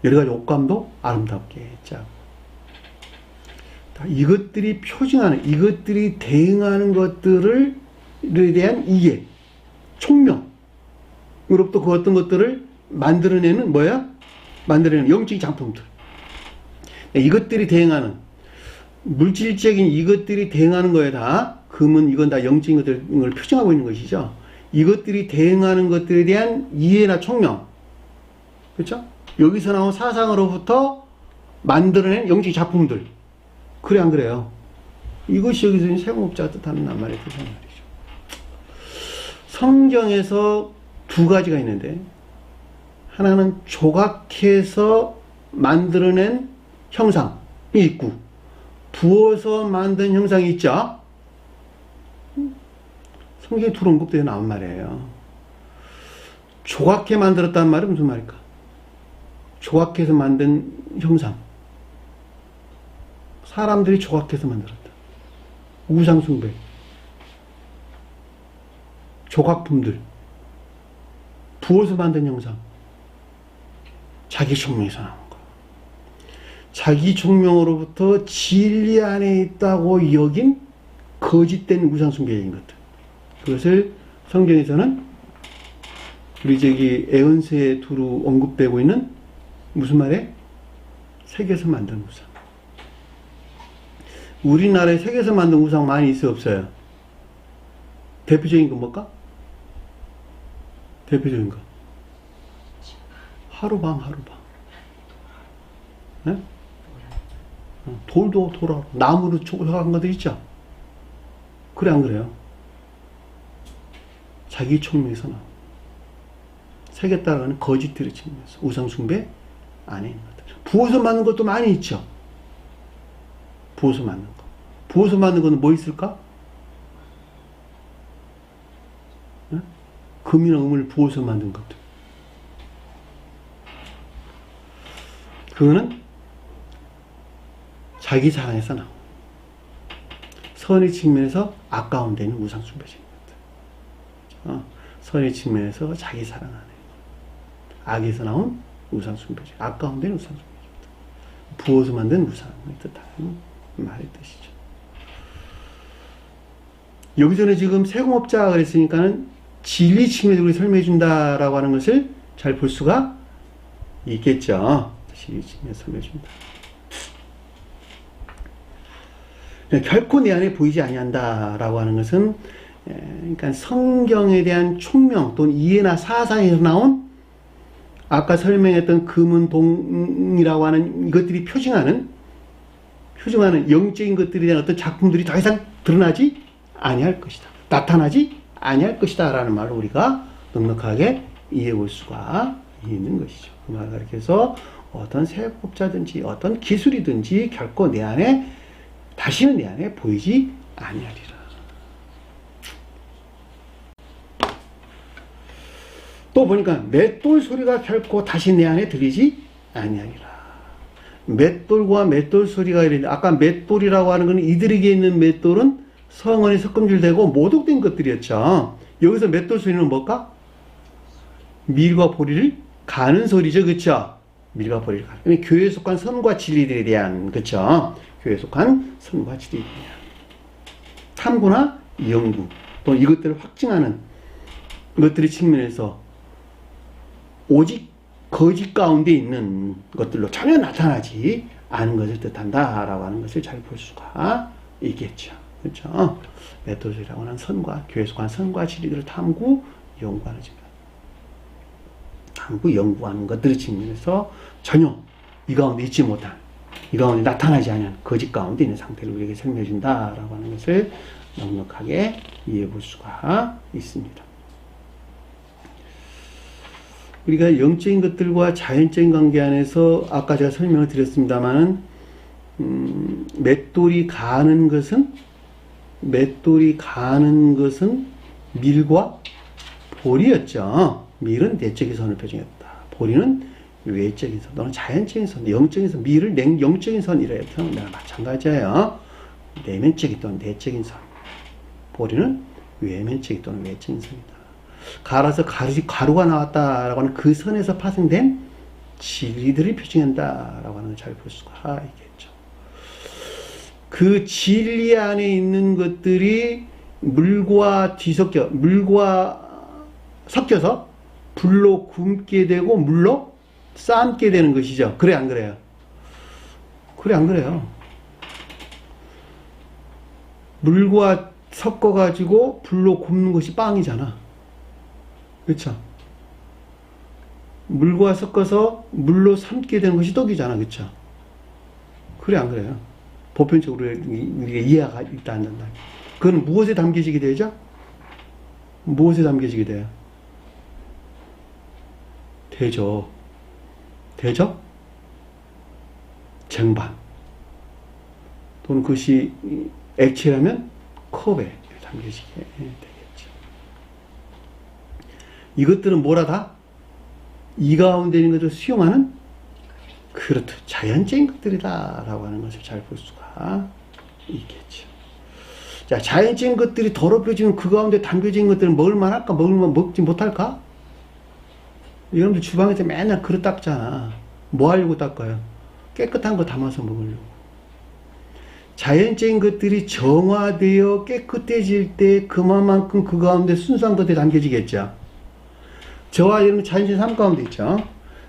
Speaker 1: 여러 가지 옷감도 아름답게 짜고. 이것들이 표징하는, 이것들이 대응하는 것들에 대한 이해, 총명으로부터 그 어떤 것들을 만들어내는 만들어내는 영적인 작품들. 이것들이 대응하는, 물질적인 이것들이 대응하는 거에 다, 금은 이건 다 영적인 것들을 표징하고 있는 것이죠. 이것들이 대응하는 것들에 대한 이해나 총명. 그렇죠? 여기서 나온 사상으로부터 만들어낸 영적인 작품들. 그래 안 그래요? 이것이 여기서 세공업자가 뜻하는 낱말의 뜻이란 말이죠. 성경에서 두 가지가 있는데, 하나는 조각해서 만들어낸 형상이 있고, 부어서 만든 형상이 있죠. 성경에 둘 언급되어 나온 말이에요. 조각해 만들었다는 말은 무슨 말일까? 조각해서 만든 형상. 사람들이 조각해서 만들었다. 우상숭배. 조각품들. 부어서 만든 형상. 자기 총명에서 나온 거. 자기 총명으로부터 진리 안에 있다고 여긴 거짓된 우상숭배인 것들. 그것을 성경에서는 우리 저기 에언스에 두루 언급되고 있는 무슨 말에? 색에서 만든 우상. 우리나라에 색에서 만든 우상 많이 있어 없어요? 대표적인 건 뭘까? 대표적인 거. 하루방. 네? 돌도 돌아로 나무로 조각한 것들 있죠? 그래 안 그래요? 자기 총명에서 나온 색에 따라가는 거짓들의 측면에서 우상숭배 안에 있는 것들. 부어서 만든 것도 많이 있죠? 부어서 만든 거. 부어서 만든 거는 뭐 있을까? 네? 금이나 음을 부어서 만든 것들. 그거는 자기 사랑에서 나온 선의 측면에서 아까운 데는 우상숭배적인 것들. 선의 측면에서 자기 사랑 안에 악에서 나온 우상숭배적, 아까운 데는 우상숭배적. 부어서 만든 우상을 뜻하는 말의 뜻이죠. 여기서는 지금 세공업자가 그랬으니까는 진리 측면에서 우리 설명해 준다라고 하는 것을 잘 볼 수가 있겠죠. 진리 측면에서 설명해 준다. 결코 내 안에 보이지 아니한다라고 하는 것은, 그러니까 성경에 대한 총명 또는 이해나 사상에서 나온 아까 설명했던 금은 동이라고 하는 이것들이 표징하는 영적인 것들에 대한 어떤 작품들이 더 이상 드러나지 아니할 것이다. 나타나지 아니할 것이다. 라는 말을 우리가 넉넉하게 이해해 볼 수가 있는 것이죠. 그 말을 가리켜서 어떤 세법자든지 어떤 기술이든지 결코 내 안에, 다시는 내 안에 보이지 아니하리라. 또 보니까 맷돌 소리가 결코 다시 내 안에 들리지 아니하리라. 맷돌과 맷돌 소리가 이랬는데, 아까 맷돌이라고 하는 것은 이들에게 있는 맷돌은 성원이 섞음질되고 모독된 것들이었죠. 여기서 맷돌 소리는 뭘까? 밀과 보리를 가는 소리죠. 그쵸? 밀과 보리를 가는. 교회에 속한 선과 진리들에 대한, 그쵸? 교회에 속한 선과 진리들에 대한 탐구나 연구, 또 이것들을 확증하는 것들의 측면에서 오직 거짓 가운데 있는 것들로 전혀 나타나지 않은 것을 뜻한다라고 하는 것을 잘 볼 수가 있겠죠. 그렇죠? 메토드라고 하는 선과, 교회에 속한 선과 진리들을 탐구, 연구하는 측면. 탐구, 연구하는 것들의 측면에서 전혀 이 가운데 있지 못한, 이 가운데 나타나지 않은 거짓 가운데 있는 상태를 우리에게 설명해 준다라고 하는 것을 넉넉하게 이해해 볼 수가 있습니다. 우리가 영적인 것들과 자연적인 관계 안에서 아까 제가 설명을 드렸습니다만은 맷돌이 가는 것은 맷돌이 가는 것은 밀과 볼이었죠. 밀은 내적인 선을 표정했다. 볼이는 외적인 선, 또는 자연적인 선, 영적인 선, 밀을 영적인 선이라 해서 내가 마찬가지예요. 내면적인 또는 내적인 선. 볼이는 외면적인 또는 외적인 선이다. 갈아서 가루가 나왔다라고 하는 그 선에서 파생된 진리들을 표정한다라고 하는 걸 잘 볼 수가 있겠죠. 그 진리 안에 있는 것들이 물과 섞여서 불로 굽게 되고 물로 삶게 되는 것이죠. 그래 안 그래요? 그래 안 그래요? 물과 섞어가지고 불로 굽는 것이 빵이잖아. 그렇죠? 물과 섞어서 물로 삶게 되는 것이 떡이잖아. 그렇죠? 그래 안 그래요? 보편적으로 우리가 이해가 있다 안 된다. 그건 무엇에 담겨지게 되죠? 무엇에 담겨지게 돼요? 되죠? 쟁반. 또는 그것이 액체라면 컵에 담겨지게 되겠죠. 이것들은 뭐라다? 이 가운데 있는 것을 수용하는 그렇다. 자연적인 것들이다. 라고 하는 것을 잘 볼 수가 있겠죠. 자, 자연적인 것들이 더럽혀지면 그 가운데 담겨진 것들은 먹을만 할까? 먹지 못할까? 여러분들 주방에서 맨날 그릇 닦잖아. 뭐 하려고 닦아요? 깨끗한 거 담아서 먹으려고. 자연적인 것들이 정화되어 깨끗해질 때 그만큼 그 가운데 순수한 것들이 담겨지겠죠. 저와 여러분 자연적인 삶 가운데 있죠.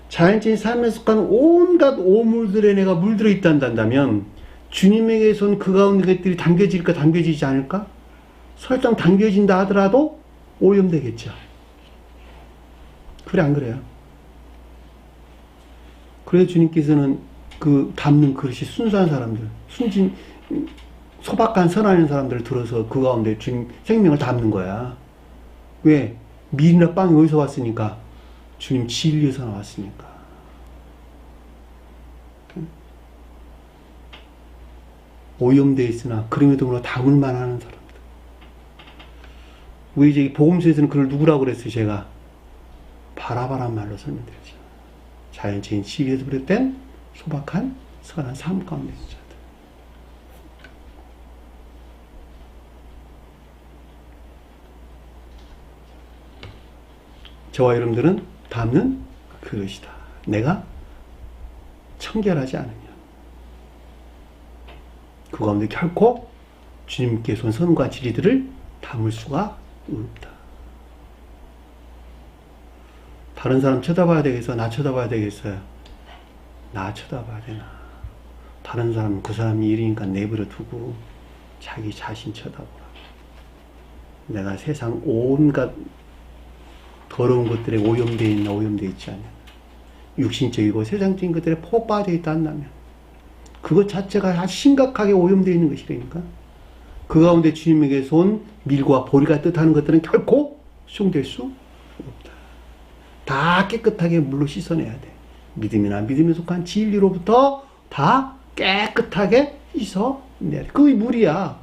Speaker 1: 자연적인 삶에 속한 온갖 오물들에 내가 물들어 있단다면 주님에게 손 그 가운데 것들이 담겨질까 담겨지지 않을까? 설령 담겨진다 하더라도 오염되겠죠. 그래 안 그래요? 그래서 주님께서는 그 담는 그릇이 순수한 사람들, 소박한 선한 사람들을 들어서 그 가운데 주님 생명을 담는 거야. 왜? 밀이나 빵이 어디서 왔으니까? 주님 진리에서 나왔으니까. 오염되어 있으나 그럼에도 불구하고 담을만 하는 사람들. 우리 이제 복음서에서는 그걸 누구라고 그랬어요? 제가 바라바란 말로 설명드렸죠. 자연적인 진리에서 비롯된 소박한 선한 삶 가운데 있는 자들. 저와 여러분들은 담는 그릇이다. 내가 청결하지 않으면 그 가운데 결코 주님께 쏜 선과 진리들을 담을 수가 없다. 다른 사람 쳐다봐야 되겠어? 나 쳐다봐야 되겠어요? 나 쳐다봐야 되나? 다른 사람은 그 사람이 일이니까 내버려 두고 자기 자신 쳐다보라. 내가 세상 온갖 더러운 것들에 오염되어 있나 오염되어 있지 않냐. 육신적이고 세상적인 것들에 폭 빠져 있다 한다면 그것 자체가 아주 심각하게 오염되어 있는 것이라니까. 그 가운데 주님에게서 온 밀과 보리가 뜻하는 것들은 결코 수용될 수 없다. 다 깨끗하게 물로 씻어내야 돼. 믿음이나 믿음에 속한 진리로부터 다 깨끗하게 씻어내야 돼. 그게 물이야.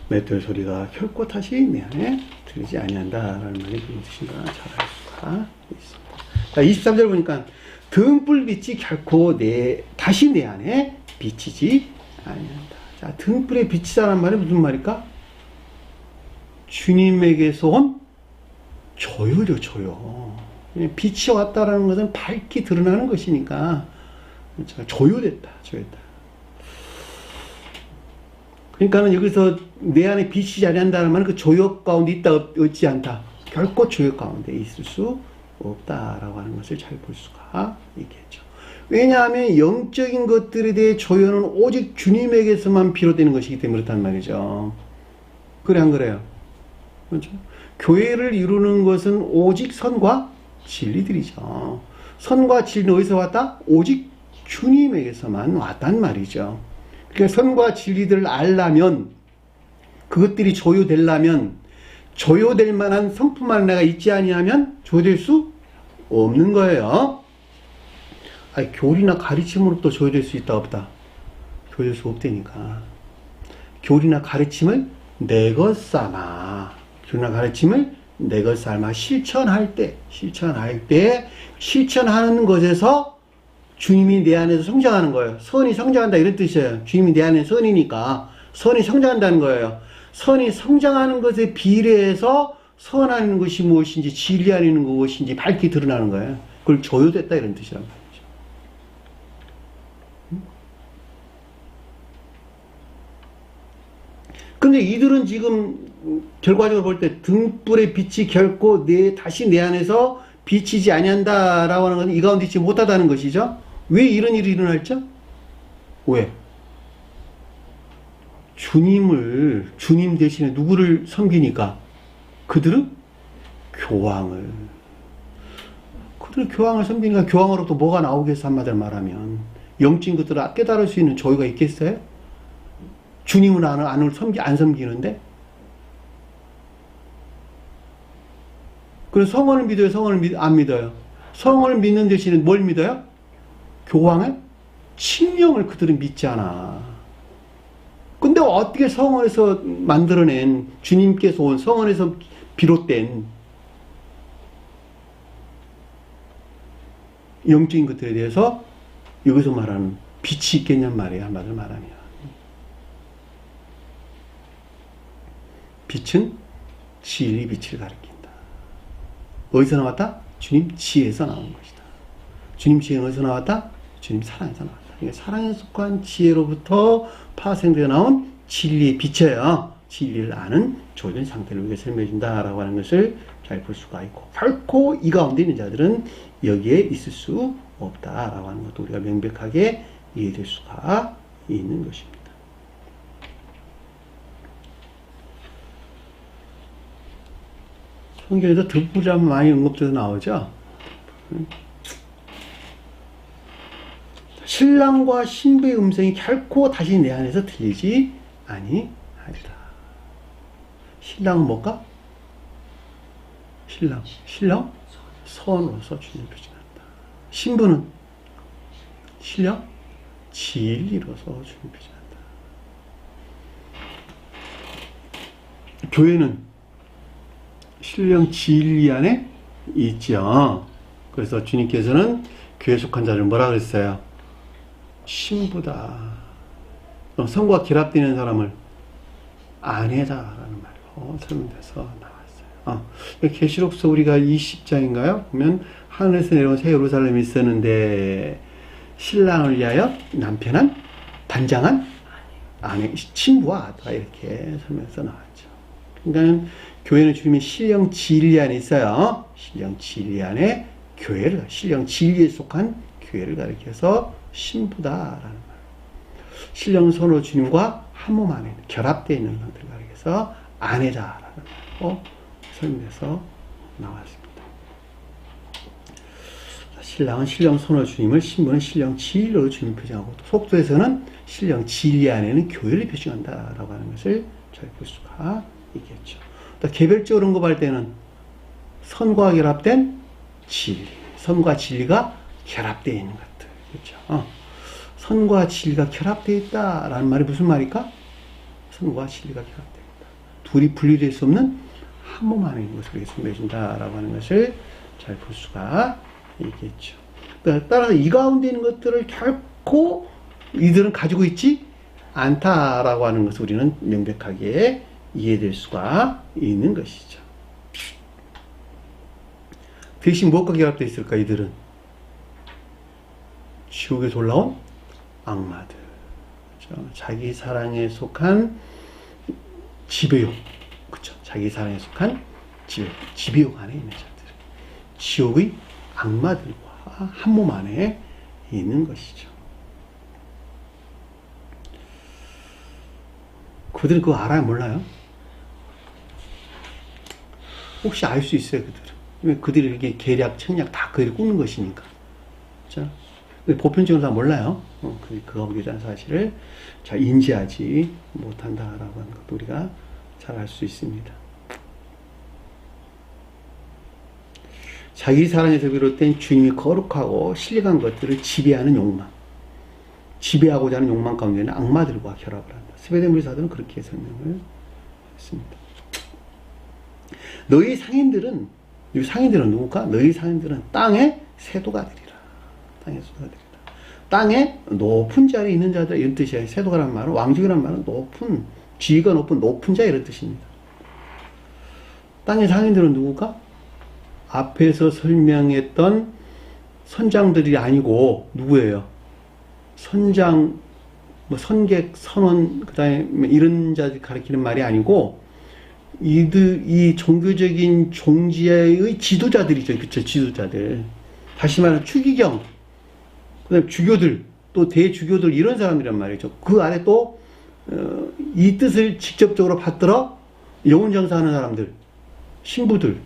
Speaker 1: 맷돌 소리가 결코 다시 내 안에 들리지 아니한다라는 말이 무슨 뜻인가 잘 알 수가 있습니다. 자, 23절 보니까 등불빛이 결코 다시 내 안에 비치지 아니한다. 자, 등불에 비치다라는 말이 무슨 말일까? 주님에게서 온 조요죠, 조요. 빛이 왔다라는 것은 밝게 드러나는 것이니까 조요됐다, 조요됐다. 그러니까는 여기서 내 안에 빛이 자리한다는 말은 그 조역 가운데 있다 없지 않다. 결코 조역 가운데 있을 수 없다라고 하는 것을 잘 볼 수가 있겠죠. 왜냐하면 영적인 것들에 대해 조연은 오직 주님에게서만 비롯되는 것이기 때문에 그렇단 말이죠. 그래 안 그래요? 그렇죠? 교회를 이루는 것은 오직 선과 진리들이죠. 선과 진리는 어디서 왔다? 오직 주님에게서만 왔단 말이죠. 그러니까 선과 진리들을 알려면, 그것들이 조요되려면, 조요될 만한 성품 안에 내가 있지 아니하면 조요될 수 없는 거예요. 아니, 교리나 가르침으로부터 조회될 수 있다, 없다? 조회될 수 없다니까. 교리나 가르침을 내 것 삼아. 교리나 가르침을 내 것 삼아. 실천할 때, 실천하는 것에서 주님이 내 안에서 성장하는 거예요. 선이 성장한다, 이런 뜻이에요. 주님이 내 안에 선이니까 선이 성장한다는 거예요. 선이 성장하는 것에 비례해서 선하는 것이 무엇인지, 진리하는 것이 무엇인지 밝게 드러나는 거예요. 그걸 조효됐다, 이런 뜻이란 말이죠. 근데 이들은 지금 결과적으로 볼 때 등불의 빛이 결코 다시 내 안에서 비치지 아니한다라고 하는 것은 이 가운데 있지 못하다는 것이죠. 왜 이런 일이 일어날죠? 왜? 주님 대신에 누구를 섬기니까? 그들은 교황을 섬기니까 교황으로부터 뭐가 나오겠어, 한마디로 말하면. 영적인 것들을 깨달을 수 있는 조회가 있겠어요? 주님은 안 섬기는데? 그래서 성원을 믿어요? 성원을 안 믿어요? 성원을 믿는 대신에 뭘 믿어요? 교황의 칙령을 그들은 믿지 않아. 근데 어떻게 성원에서 만들어낸, 주님께서 온 성원에서 비롯된 영적인 것들에 대해서 여기서 말하는 빛이 있겠냔 말이에요, 한마디로 말하면. 빛은 진리 빛을 가리킨다. 어디서 나왔다? 주님 지혜에서 나온 것이다. 주님 지혜는 어디서 나왔다? 주님 사랑에서 나왔다. 그러니까 사랑에 속한 지혜로부터 파생되어 나온 진리의 빛이에요. 진리를 아는 조준 상태를 우리가 설명해 준다라고 하는 것을 잘 볼 수가 있고, 결코 이 가운데 있는 자들은 여기에 있을 수 없다라고 하는 것도 우리가 명백하게 이해될 수가 있는 것입니다. 성경에도 등불이 하면 많이 언급돼서 나오죠. 신랑과 신부의 음성이 결코 다시 내 안에서 들리지 아니하리라. 신랑은 뭘까? 신랑 선으로서 주님을 표징한다. 신부는 신령 진리로서 주님을 표징한다. 교회는 신령 진리 안에 있죠. 그래서 주님께서는 교회에 속한 자를 뭐라 그랬어요? 신부다. 성과 결합되는 사람을 아내다라는 말로 설명돼서 나왔어요. 계시록서 우리가 20장인가요? 보면 하늘에서 내려온 새 예루살렘이 있었는데 신랑을 위하여 남편은 단장한 아내, 친부와 아다, 이렇게 설명해서 나왔죠. 그러니까 교회는 주님의 신령 진리 안에 있어요. 신령 진리 안에 교회를, 신령 진리에 속한 교회를 가리켜서 신부다라는 말. 신령 선으로 주님과 한 몸 안에 결합되어 있는 상태를 가리켜서 아내다라는 말로 설명해서 나왔습니다. 신랑은 신령 선으로 주님을, 신부는 신령 진리로 주님을 표정하고, 속도에서는 신령 진리 안에는 교회를 표정한다라고 하는 것을 잘 볼 수가 있겠죠. 또 개별적으로 언급할 때는 선과 결합된 진리, 선과 진리가 결합되어 있는 것들, 그렇죠? 선과 진리가 결합되어 있다라는 말이 무슨 말일까? 선과 진리가 결합되어 있다. 둘이 분리될 수 없는 한 몸 안에 있는 것을 설명해준다라고 하는 것을 잘 볼 수가 있겠죠. 따라서 이 가운데 있는 것들을 결코 이들은 가지고 있지 않다라고 하는 것을 우리는 명백하게 이해될 수가 있는 것이죠. 대신 무엇과 결합되어 있을까, 이들은? 지옥에서 올라온 악마들. 그렇죠? 자기 사랑에 속한 지배욕. 그렇죠? 자기 사랑에 속한 지배욕 안에 있는 자들. 지옥의 악마들과 한 몸 안에 있는 것이죠. 그들은 그거 알아요? 몰라요? 혹시 알 수 있어요, 그들은? 왜 그들이 이렇게 계략, 책략 다 그들이 꾸는 것이니까. 그렇죠? 보편적으로 다 몰라요. 그가 우리라는 사실을 잘 인지하지 못한다라고 하는 것도 우리가 잘 알 수 있습니다. 자기 사랑에서 비롯된 주님이 거룩하고 신령한 것들을 지배하는 욕망, 지배하고자 하는 욕망 가운데는 악마들과 결합을 한다. 스웨덴 사도는 그렇게 설명을 했습니다. 너희 상인들은, 이 상인들은 누굴까? 너희 상인들은 땅의 세도가들이라. 땅의 세도가들이라. 땅에 높은 자리에 있는 자들, 이런 뜻이에요. 세도가란 말은, 왕족이란 말은 높은, 지위가 높은 높은 자, 이런 뜻입니다. 땅의 상인들은 누굴까? 앞에서 설명했던 선장들이 아니고 누구예요? 선장, 뭐 선객, 선원, 그 다음에 이런 자들 가리키는 말이 아니고 이 종교적인 종지의 지도자들이죠. 그쵸? 지도자들. 다시 말하면 추기경, 그 다음에 주교들, 또 대주교들, 이런 사람들이란 말이죠. 그 아래 또 이 뜻을 직접적으로 받들어 영혼장사하는 사람들, 신부들,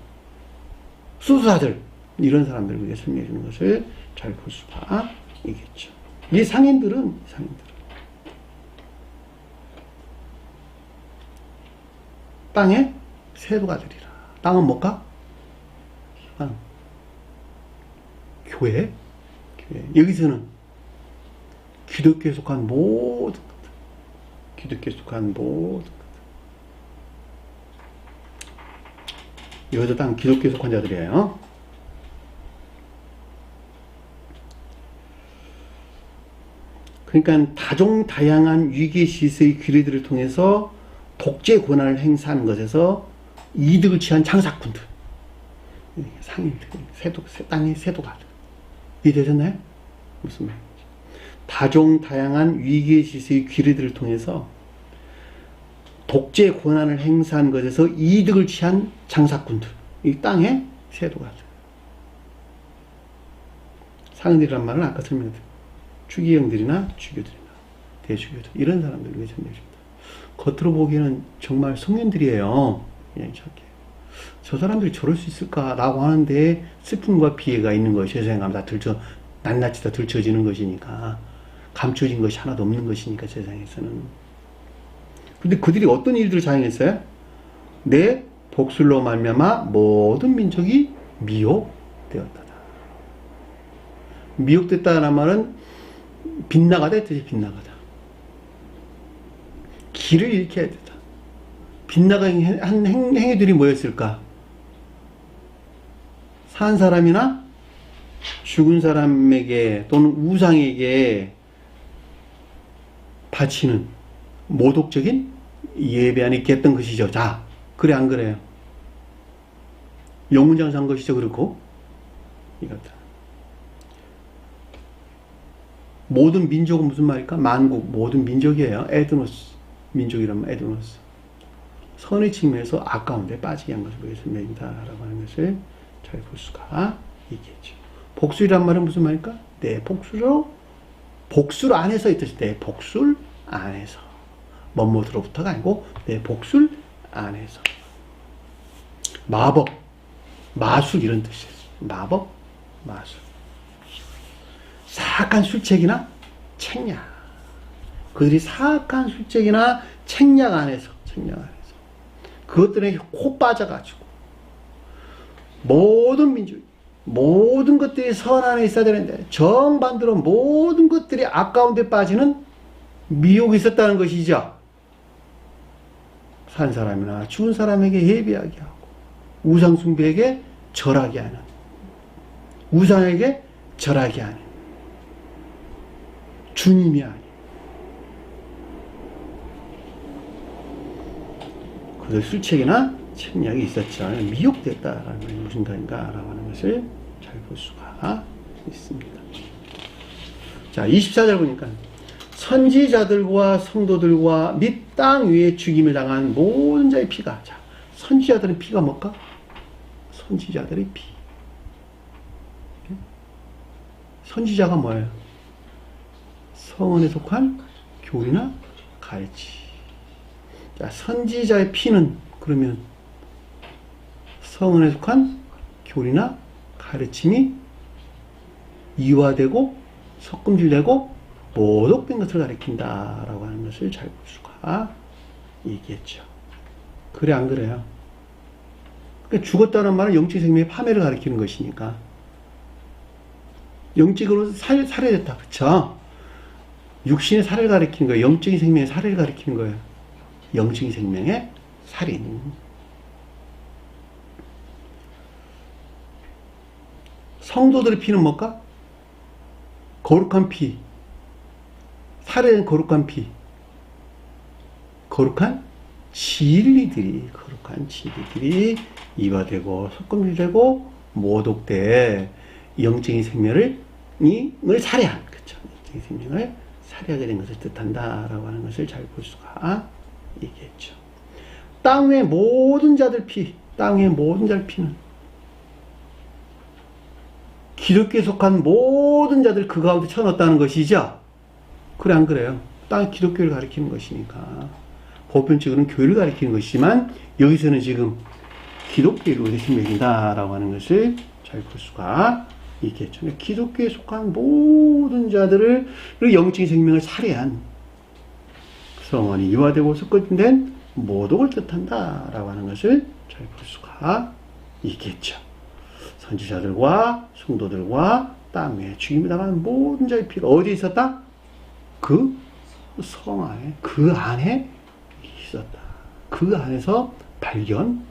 Speaker 1: 수사들, 이런 사람들을 위해 설명해 주는 것을 잘 볼 수가 있겠죠. 이 상인들은 땅의 세도가들이라. 땅은 뭘까? 땅. 교회. 여기서는 기독교에 속한 모든 것들. 기독교에 속한 모든 것들. 여기서 땅 기독교에 속한 자들이에요. 그러니까 다종다양한 위계 시세의 규례들을 통해서 독재 권한을 행사하는 것에서 이득을 취한 장사꾼들, 상인들, 땅의 세도가들. 이해되셨나요? 무슨 말인지. 다종다양한 위계 시세의 규례들을 통해서 독재 권한을 행사한 것에서 이득을 취한 장사꾼들, 이 땅의 세도가들. 상인들이란 말은 아까 설명드렸죠. 추기경들이나 주교들이나 대주교들, 이런 사람들을 위해 설명해줍니다. 겉으로 보기에는 정말 성인들이에요. 그냥 저렇게. 저 사람들이 저럴 수 있을까라고 하는데 슬픔과 피해가 있는 것이 세상에 다 낱낱이 다 들춰지는 것이니까, 감춰진 것이 하나도 없는 것이니까, 세상에서는. 근데 그들이 어떤 일들을 자행했어요? 내 복술로 말미암아 모든 민족이 미혹되었다. 미혹됐다는 말은 빗나가다 뜻이 빗나가다. 길을 잃게 해야 되다. 빗나간 한 행위들이 뭐였을까? 산 사람이나 죽은 사람에게 또는 우상에게 바치는 모독적인 예배 안에 있겠던 것이죠. 자, 그래 안 그래요? 영문장사한 것이죠. 그렇고 이렇다. 모든 민족은 무슨 말일까? 만국, 모든 민족이에요. 에드노스, 민족이란 말, 에드노스. 선의 측면에서 아까운 데 빠지게 한 것을 위해서 설명이다라고 하는 것을 잘 볼 수가 있겠죠. 복술이란 말은 무슨 말일까? 내 복수로, 복술 안에서 이 뜻이 내 복술 안에서. 뭐뭐로부터가 아니고 내 복술 안에서. 마법, 마술, 이런 뜻이에요. 마법, 마술. 사악한 술책이나 책략. 그들이 사악한 술책이나 책략 안에서 그것들에 코 빠져가지고 모든 민족, 모든 것들이 선 안에 있어야 되는데 정반대로 모든 것들이 아까운 데 빠지는 미혹이 있었다는 것이죠. 산 사람이나 죽은 사람에게 예배하게 하고 우상 숭배에게 절하게 하는, 우상에게 절하게 하는 주님이 아닌 그들 술책이나 책략이 있었죠. 미혹됐다라는 것이 무슨 말인가라고 하는 것을 잘 볼 수가 있습니다. 자, 24절 보니까 선지자들과 성도들과 및 땅 위에 죽임을 당한 모든 자의 피가. 자, 선지자들의 피가 뭘까? 선지자들의 피. 선지자가 뭐예요? 성언에 속한 교리나 가르치. 자, 선지자의 피는 그러면 성언에 속한 교리나 가르침이 이화되고 섞음질되고 모독된 것을 가리킨다라고 하는 것을 잘 볼 수가 있겠죠. 그래 안 그래요? 그러니까 죽었다는 말은 영적 생명의 파멸을 가리키는 것이니까. 영적으로 살해됐다. 그쵸? 육신의 살해를 가리키는 거예요. 영적인 생명의 살해를 가리키는 거예요. 영적인 생명의 살인. 성도들의 피는 뭘까? 거룩한 피. 살해된 거룩한 피. 거룩한 진리들이 이화되고 섞음되고 모독돼 영적인 생명을 살해한, 그쵸? 영적인 생명을 살해하게 된 것을 뜻한다라고 하는 것을 잘 볼 수가 있겠죠. 땅 위의 모든 자들 피, 땅 위의 모든 자들 피는 기독교에 속한 모든 자들 그 가운데 쳐넣었다는 것이죠. 그래 안 그래요? 땅 기독교를 가리키는 것이니까 보편적으로는 교회를 가리키는 것이지만 여기서는 지금 기독교를 의심 매긴다라고 하는 것을 잘 볼 수가 있겠죠. 기독교에 속한 모든 자들을 영적인 생명을 살해한 성원이 이화되고 섞어진 모독을 뜻한다라고 하는 것을 잘 볼 수가 있겠죠. 선지자들과 성도들과 땅 위에 죽임을 당한 모든 자의 피가 어디에 있었다? 그 성 안에, 그 안에 있었다. 그 안에서 발견되었느니라.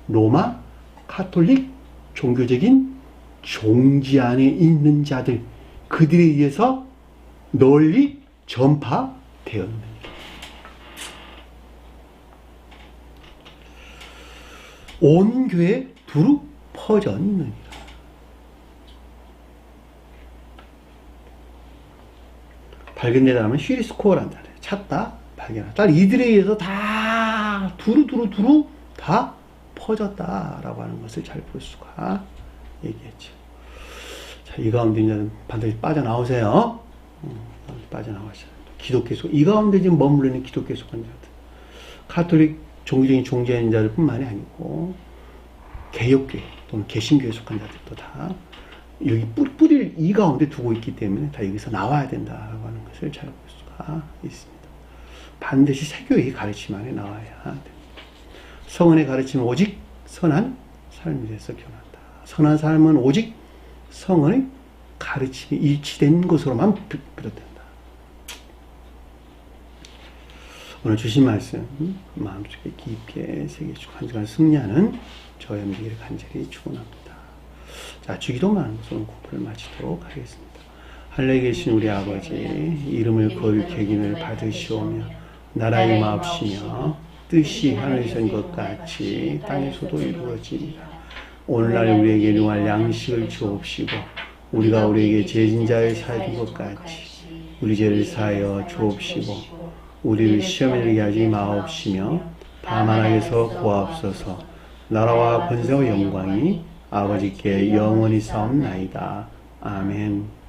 Speaker 1: 로마 카톨릭 종교적인 종지 안에 있는 자들, 그들에 의해서 널리 전파되었느니라. 온 교회에 두루 퍼졌느니라. 발견되다 하면 휘리스코어란다. 찾다, 발견하다. 이들에 의해서 다 두루 다 퍼졌다라고 하는 것을 잘 볼 수가 있겠죠. 자, 이 가운데 이제 반드시 빠져나오세요. 빠져나와서 기독교에 속, 이 가운데 지금 머물러 있는 기독교에 속한 자들, 카톨릭 종교적인 종교인 자들뿐만이 아니고 개혁교회 또는 개신교에 속한 자들도 다 여기 뿌리를 이 가운데 두고 있기 때문에 다 여기서 나와야 된다라고 하는 것을 잘 볼 수가 있습니다. 반드시 세교의 가르침 안에 나와야 됩니다. 성은의 가르침은 오직 선한 삶에 대해서 교훈한다. 선한 삶은 오직 성은의 가르침이 일치된 것으로만 비롯된다. 오늘 주신 말씀 마음속에 깊게 새기시고 한 주간 승리하는 저의 되기를 간절히 축원합니다. 자, 주기도만 우선 공부를 마치도록 하겠습니다. 하늘에 계신 우리 아버지, 이름을 거룩히 여김을 받으시오며 나라의 마옵시며 뜻이 하늘에서 것 같이 땅에서도 이루어지리라. 오늘날 우리에게 용할 양식을 주옵시고 우리가 우리에게 죄진 자를 사해준 것 같이 우리 죄를 사하여 주옵시고 우리를 시험에 들게 하지 마옵시며 다만 악에서 구하옵소서. 나라와 권세와 영광이 아버지께 영원히 싸움나이다. 아멘.